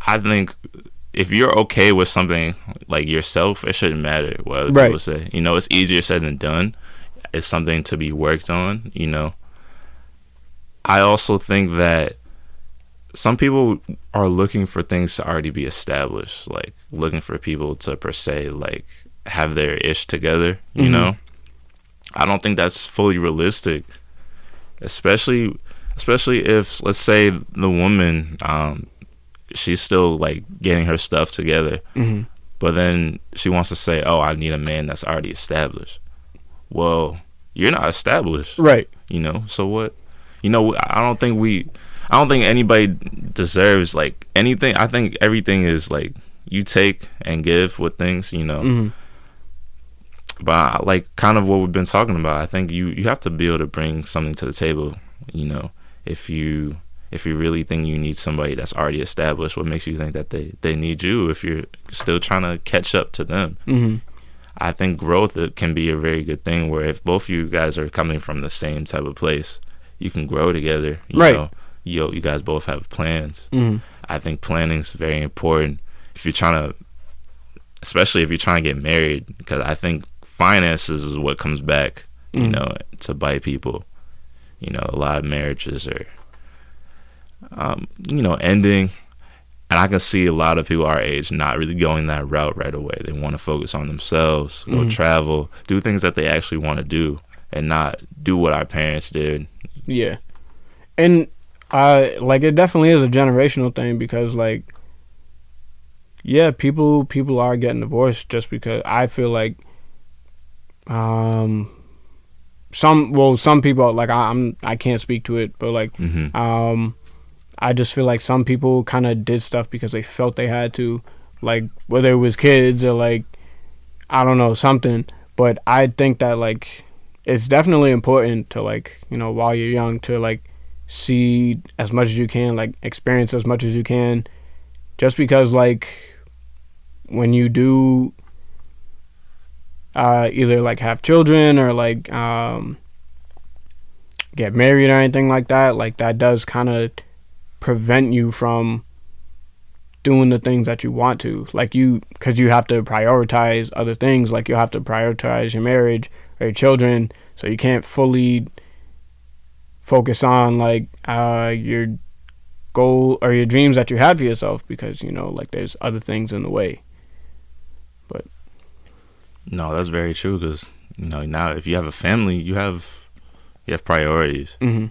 I think if you're okay with something like yourself, it shouldn't matter what other people say. It's easier said than done. It's something to be worked on. I also think that some people are looking for things to already be established, like looking for people to per se like have their ish together. I don't think that's fully realistic, especially especially if, let's say, the woman, she's still like getting her stuff together, Mm-hmm. but then she wants to say, "Oh, I need a man that's already established." Well, you're not established, Right. So what? I don't think anybody deserves like anything. I think everything is like you take and give with things, Mm-hmm. But like kind of what we've been talking about, I think you have to be able to bring something to the table, if you really think you need somebody that's already established. What makes you think that they need you if you're still trying to catch up to them? Mm-hmm. I think growth, it can be a very good thing where if both of you guys are coming from the same type of place, you can grow together. Right. You guys both have plans. Mm-hmm. I think planning is very important if you're trying to, especially if you're trying to get married, because I think finances is what comes back, to bite people. A lot of marriages are, ending. And I can see a lot of people our age not really going that route right away. They want to focus on themselves, go travel, do things that they actually want to do, and not do what our parents did. Yeah. And like it definitely is a generational thing because like yeah, people are getting divorced just because I feel like some people like I can't speak to it, but like I just feel like some people kind of did stuff because they felt they had to, like whether it was kids or like I don't know, something. But I think that like it's definitely important to like, while you're young to like see as much as you can, like experience as much as you can, just because like when you do either like have children or like get married or anything like that does kind of prevent you from doing the things that you want to, like because you have to prioritize other things, like you have to prioritize your marriage or your children, so you can't fully focus on like your goal or your dreams that you had for yourself because like there's other things in the way. But no, that's very true because now if you have a family, you have priorities, and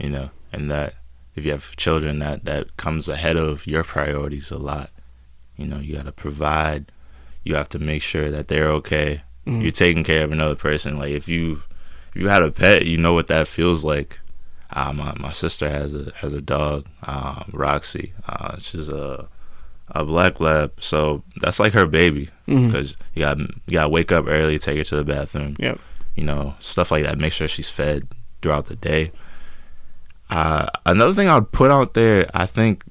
that if you have children, that comes ahead of your priorities a lot. You got to provide. You have to make sure that they're okay. You're taking care of another person. Like if you had a pet, you know what that feels like. My sister has a dog, Roxy. She's a black lab, so that's like her baby because you got to wake up early, take her to the bathroom. Yep. Stuff like that. Make sure she's fed throughout the day. Another thing I'd put out there, I think,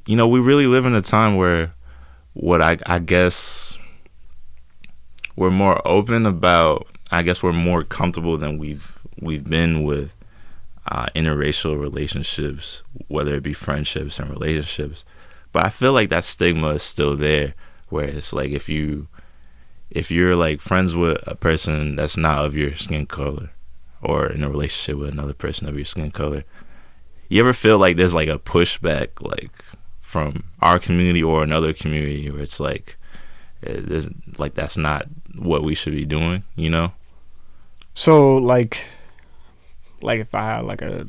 we really live in a time where what I guess we're more open about. I guess we're more comfortable than we've been with interracial relationships, whether it be friendships and relationships. But I feel like that stigma is still there, where it's like if you're like friends with a person that's not of your skin color, or in a relationship with another person of your skin color, you ever feel like there's like a pushback, like from our community or another community, where it's like, that's not what we should be doing, So like if I had like a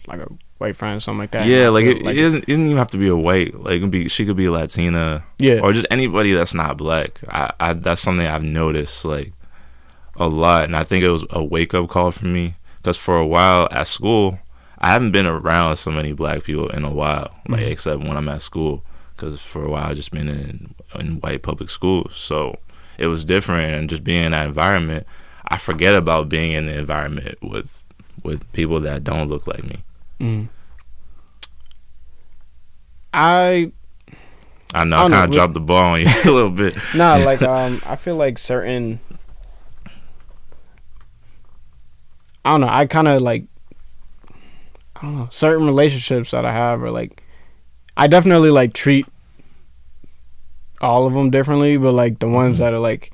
white friend or something like that. Yeah, like it doesn't even have to be a white. Like she could be Latina. Yeah. Or just anybody that's not black. I that's something I've noticed like a lot, and I think it was a wake up call for me because for a while at school, I haven't been around so many black people in a while, like except when I'm at school. Because for a while I've just been in white public schools, so it was different. And just being in that environment, I forget about being in the environment with people that don't look like me. I know I kind of dropped the ball on you a little bit. Nah, like I feel like certain, I don't know, I kind of like, I don't know, certain relationships that I have are like, I definitely like treat all of them differently, but like the ones that are like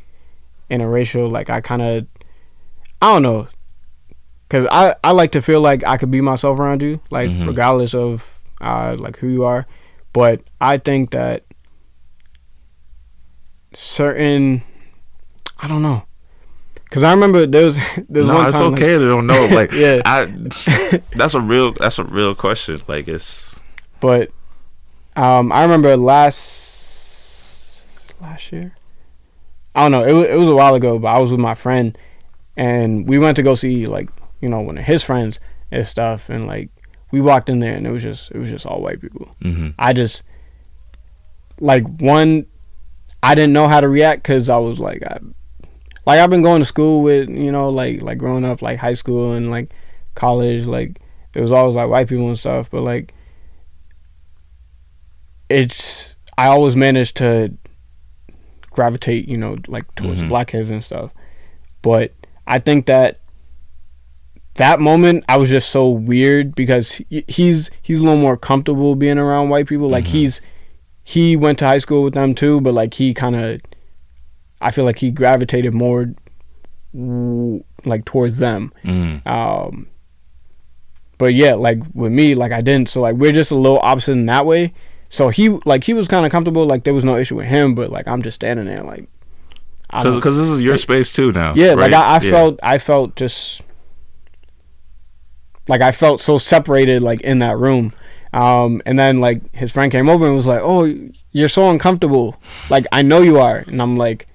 interracial, like I kind of, I don't know, because I like to feel like I could be myself around you, like regardless of like who you are. But I think that certain, I don't know, Cause I remember there was no, one it's time. okay. They don't know. Like, yeah, that's a real question. Like, it's. but I remember last year. I don't know. It was a while ago, but I was with my friend, and we went to go see like one of his friends and stuff, and like we walked in there, and it was just all white people. Mm-hmm. I just I didn't know how to react because I was like I've been going to school with like growing up, like high school and like college, like there was always like white people and stuff, but like I always managed to gravitate like towards mm-hmm. black kids and stuff. But I think that moment I was just so weird because he's a little more comfortable being around white people. Like mm-hmm. he went to high school with them too, but like he kind of, I feel like he gravitated more like towards them. Mm-hmm. But yeah, like with me, like I didn't. So like we're just a little opposite in that way. So he was kind of comfortable, like there was no issue with him, but like I'm just standing there like, because this is your space too now. Yeah, right? like I felt just like I felt so separated like in that room. And then like his friend came over and was like, "Oh, you're so uncomfortable. Like I know you are." And I'm like,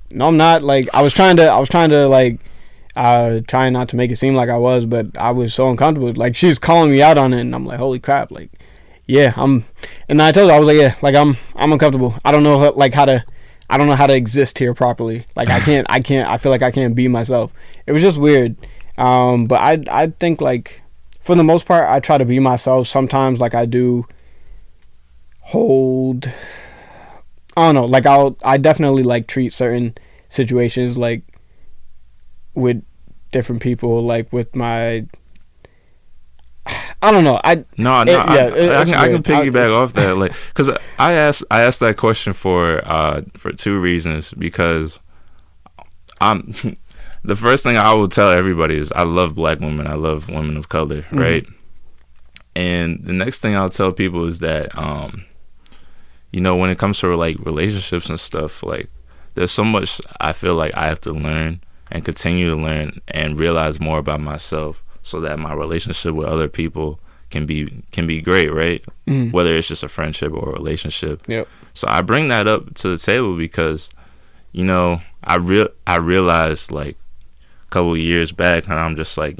"No, I'm not." Like I was trying to like trying not to make it seem like I was, but I was so uncomfortable. Like she was calling me out on it, and I'm like, "Holy crap!" Like, yeah, And then I told her, I was like, "Yeah, like I'm uncomfortable. I don't know I don't know how to exist here properly. Like I can't. I feel like I can't be myself." It was just weird. But I think like, for the most part, I try to be myself. Sometimes, like I do hold. I don't know. Like I definitely like treat certain situations like with different people. Like with my. I don't know. I can piggyback off that, like, because I asked that question for two reasons. Because the first thing I will tell everybody is I love black women. I love women of color, mm-hmm. right? And the next thing I'll tell people is that, when it comes to like relationships and stuff, like there's so much I feel like I have to learn and continue to learn and realize more about myself, so that my relationship with other people can be great, right? Mm. Whether it's just a friendship or a relationship. Yep. So I bring that up to the table because, I realized like a couple of years back, and I'm just like,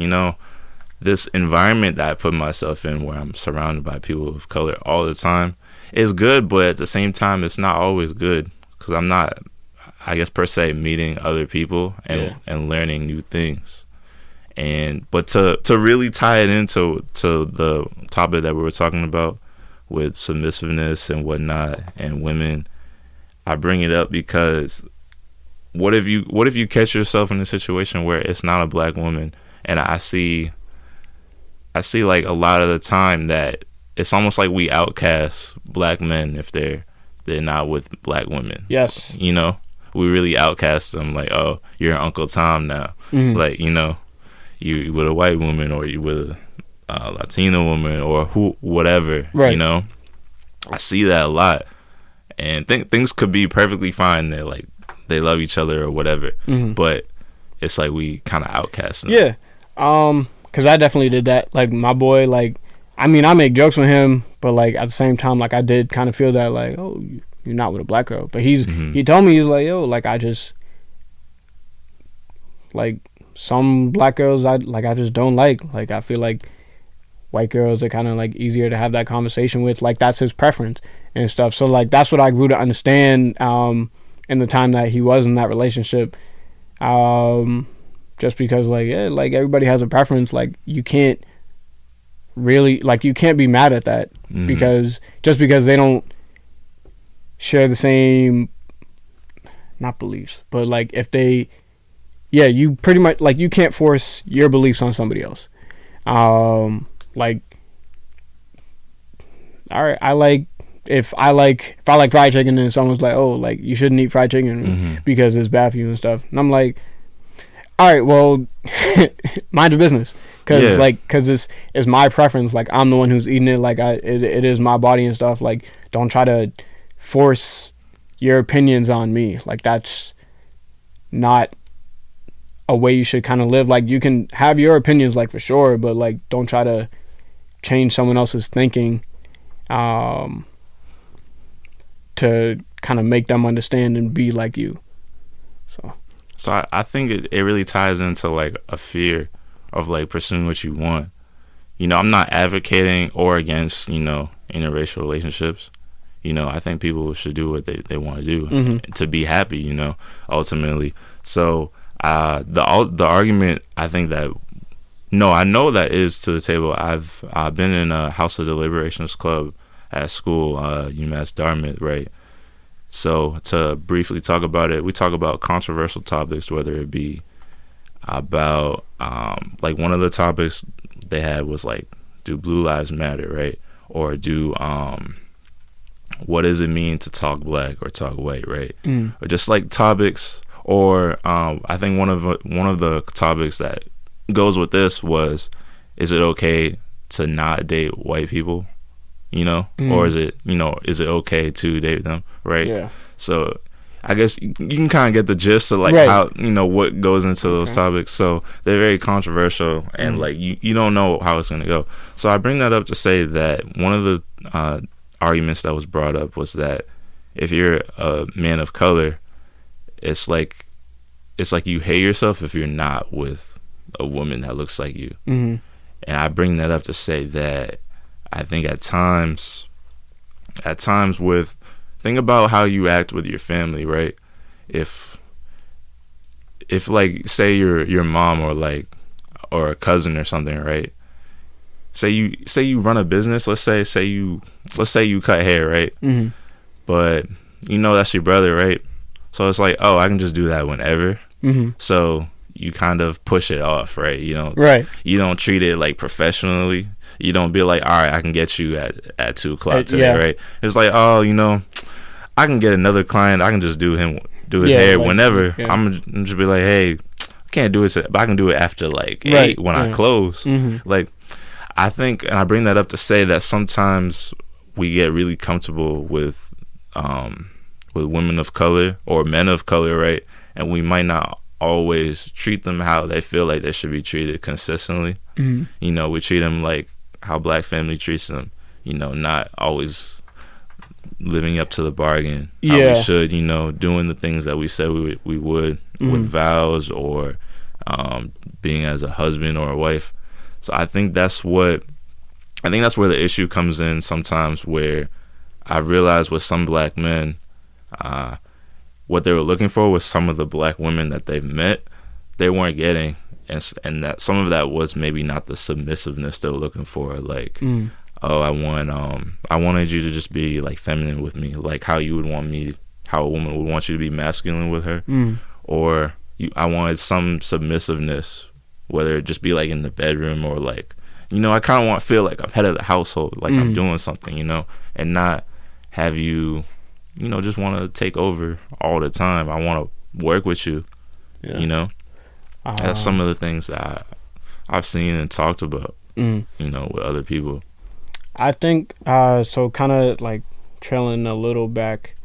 this environment that I put myself in, where I'm surrounded by people of color all the time, is good, but at the same time, it's not always good because I'm not, I guess per se, meeting other people and learning new things. But to really tie it into the topic that we were talking about with submissiveness and whatnot and women, I bring it up because what if you catch yourself in a situation where it's not a black woman, and I see like a lot of the time that it's almost like we outcast black men if they're not with black women. Yes. We really outcast them, like, oh, you're Uncle Tom now. Mm-hmm. Like, you with a white woman, or you with a Latina woman, or whatever, right. I see that a lot, and things could be perfectly fine. They're like, they love each other or whatever, mm-hmm. but it's like we kind of outcast them. Yeah, because I definitely did that. Like my boy, like, I mean, I make jokes with him, but like at the same time, like I did kind of feel that, like, oh, you're not with a black girl. But mm-hmm. he told me, he's like, yo, like I just like. Some black girls I just don't like. Like I feel like white girls are kind of like easier to have that conversation with. Like that's his preference and stuff. So like that's what I grew to understand in the time that he was in that relationship. Just because like like everybody has a preference. Like you can't be mad at that, mm-hmm. because they don't share the same, not beliefs, but like if they. Yeah, you pretty much, like, you can't force your beliefs on somebody else. Like, all right, if I like fried chicken, and someone's like, oh, like, you shouldn't eat fried chicken mm-hmm. because it's bad for you and stuff. And I'm like, all right, well, mind your business. Because it's my preference. Like, I'm the one who's eating it. Like, it is my body and stuff. Like, don't try to force your opinions on me. Like, that's not a way you should kind of live. Like, you can have your opinions, like, for sure, but like, don't try to change someone else's thinking to kind of make them understand and be like you. So I think it really ties into like a fear of like pursuing what you want. You know, I'm not advocating or against, you know, interracial relationships. You know, I think people should do what they want to do to be happy, you know, ultimately. So the argument, I think that, no, I know that is to the table. I've been in a House of Deliberations club at school, UMass Dartmouth, right? So to briefly talk about it, we talk about controversial topics, whether it be about like one of the topics they had was like, do blue lives matter, right? Or do what does it mean to talk black or talk white, right? Or just like topics. Or I think one of the topics that goes with this was, is it okay to not date white people? You know, or is it okay to date them, right? Yeah. So I guess you can kind of get the gist of like how, you know, what goes into those topics. So they're very controversial, and like you don't know how it's going to go. So I bring that up to say that one of the arguments that was brought up was that if you're a man of color, it's like you hate yourself if you're not with a woman that looks like you. And I bring that up to say that I think at times with, think about how you act with your family, right? If like, say your mom or a cousin or something, right? Say you run a business, let's say you cut hair, right? But you know that's your brother, right? So it's like, oh, I can just do that whenever. So you kind of push it off, right? You know, you don't treat it like professionally. You don't be like, all right, I can get you at 2 o'clock today, right? It's like, oh, you know, I can get another client. I can just do his hair like, whenever. I'm just be like, hey, I can't do it, but I can do it after like 8 when I close. Like, I think, and I bring that up to say that sometimes we get really comfortable with women of color or men of color, right? And we might not always treat them how they feel like they should be treated consistently. You know, we treat them like how black family treats them, you know, not always living up to the bargain how we should, you know, doing the things that we said we would with vows or being as a husband or a wife. So I think that's where the issue comes in sometimes, where I realized with some black men, what they were looking for was some of the black women that they've met, they weren't getting. And that some of that was maybe not the submissiveness they were looking for. Like, oh, I wanted you to just be like feminine with me, like how you would want me, how a woman would want you to be masculine with her. Or I wanted some submissiveness, whether it just be like in the bedroom or like, you know, I kind of feel like I'm head of the household, like I'm doing something, you know, and not have you, you know, just want to take over all the time. I want to work with you, you know. That's some of the things that I've seen and talked about, you know, with other people. I think, so kind of like trailing a little back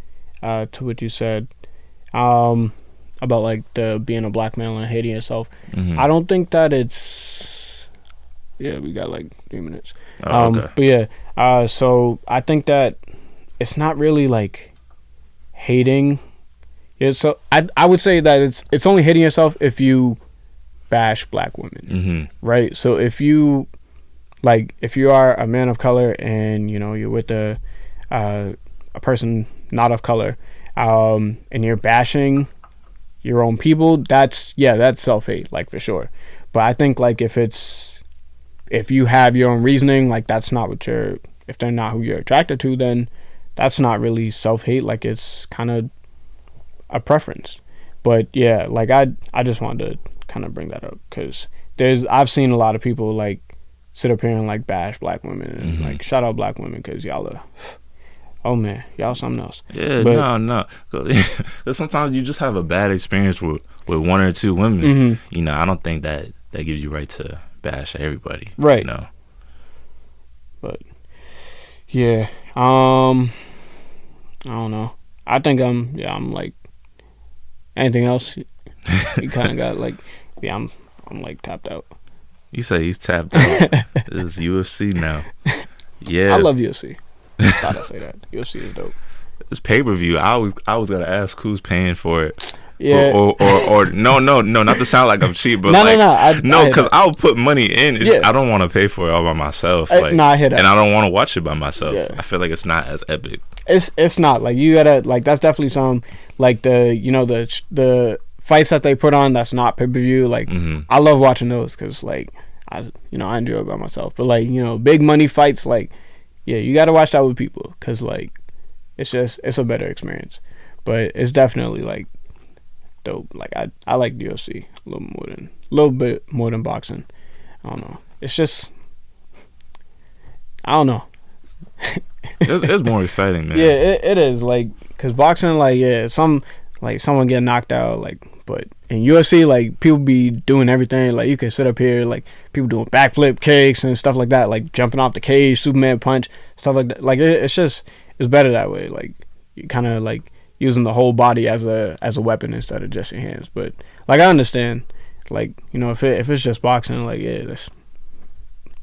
to what you said about like the being a black male and hating yourself. I don't think that it's, we got like 3 minutes. Okay. But yeah, so I think that it's not really like hating. Yeah, so I would say that it's only hating yourself if you bash black women, right? So if you are a man of color and, you know, you're with a person not of color, and you're bashing your own people, that's self-hate, like, for sure. But I think like if you have your own reasoning, like that's not what if they're not who you're attracted to, then that's not really self-hate. Like, it's kind of a preference. But yeah, like I just wanted to kind of bring that up, because I've seen a lot of people like sit up here and like bash black women and like shout out black women because y'all are, oh man, y'all something else. Yeah, but, no. Because sometimes you just have a bad experience with 1 or 2 women. You know, I don't think that gives you right to bash everybody. Right. You know. But yeah, I don't know. I think I'm like, anything else? You kind of got like, yeah, I'm like tapped out. You say he's tapped out. This is UFC now. Yeah, I love UFC. Thought I say that. UFC is dope. It's pay-per-view. I was gotta ask who's paying for it. Yeah. Or no, not to sound like I'm cheap, but no, because I'll put money in. It's just, I don't want to pay for it all by myself. I hear that. And I don't want to watch it by myself. Yeah. I feel like it's not as epic. It's not like you gotta like that's definitely some like the fights that they put on that's not pay-per-view. Like I love watching those because like I enjoy it by myself. But like big money fights, like yeah, you gotta watch that with people because like it's a better experience. But it's definitely like dope. Like I like the UFC a little bit more than boxing. I don't know. It's just I don't know. It's more exciting, man. Yeah, it is like because boxing, like someone get knocked out, like but in UFC, like people be doing everything. Like you can sit up here, like people doing backflip kicks and stuff like that, like jumping off the cage, Superman punch, stuff like that. Like it's better that way. Like you kind of like using the whole body as a weapon instead of just your hands. But like I understand, like if it's just boxing, like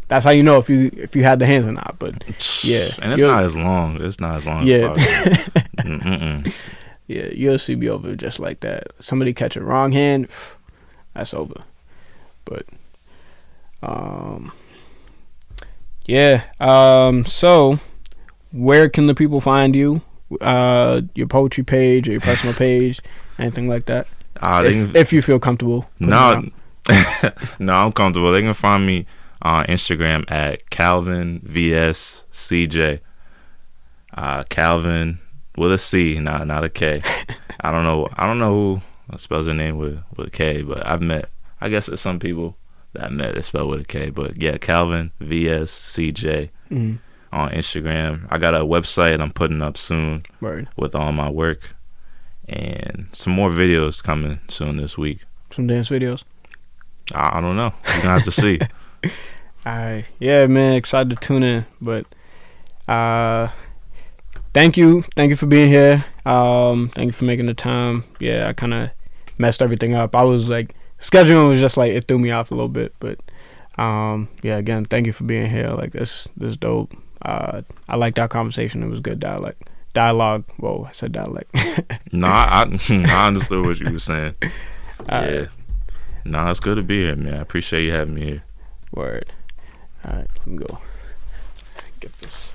that's how you know if you had the hands or not. But yeah, and it's not as long. It's not as long. Yeah, as yeah. UFC be over just like that. Somebody catch a wrong hand, that's over. But yeah. So where can the people find you? Your poetry page or your personal page, anything like that? If you feel comfortable. No, I'm comfortable. They can find me on Instagram at Calvin VS CJ. Calvin with a C, not a K. I don't know who spells their name with a K, but I guess there's some people that I met that spell with a K. But yeah, Calvin VS CJ on Instagram. I got a website I'm putting up soon with all my work, and some more videos coming soon this week. Some dance videos. I don't know. You're gonna have to see. Alright, yeah, man, excited to tune in. But thank you for being here. Thank you for making the time. Yeah, I kind of messed everything up. I was like scheduling was just like it threw me off a little bit, but yeah, again, thank you for being here. Like this dope. I liked our conversation. It was good dialogue. Whoa, I said dialect. No, I understood what you were saying. Yeah. No, it's good to be here, man. I appreciate you having me here. Word. All right, let me go get this.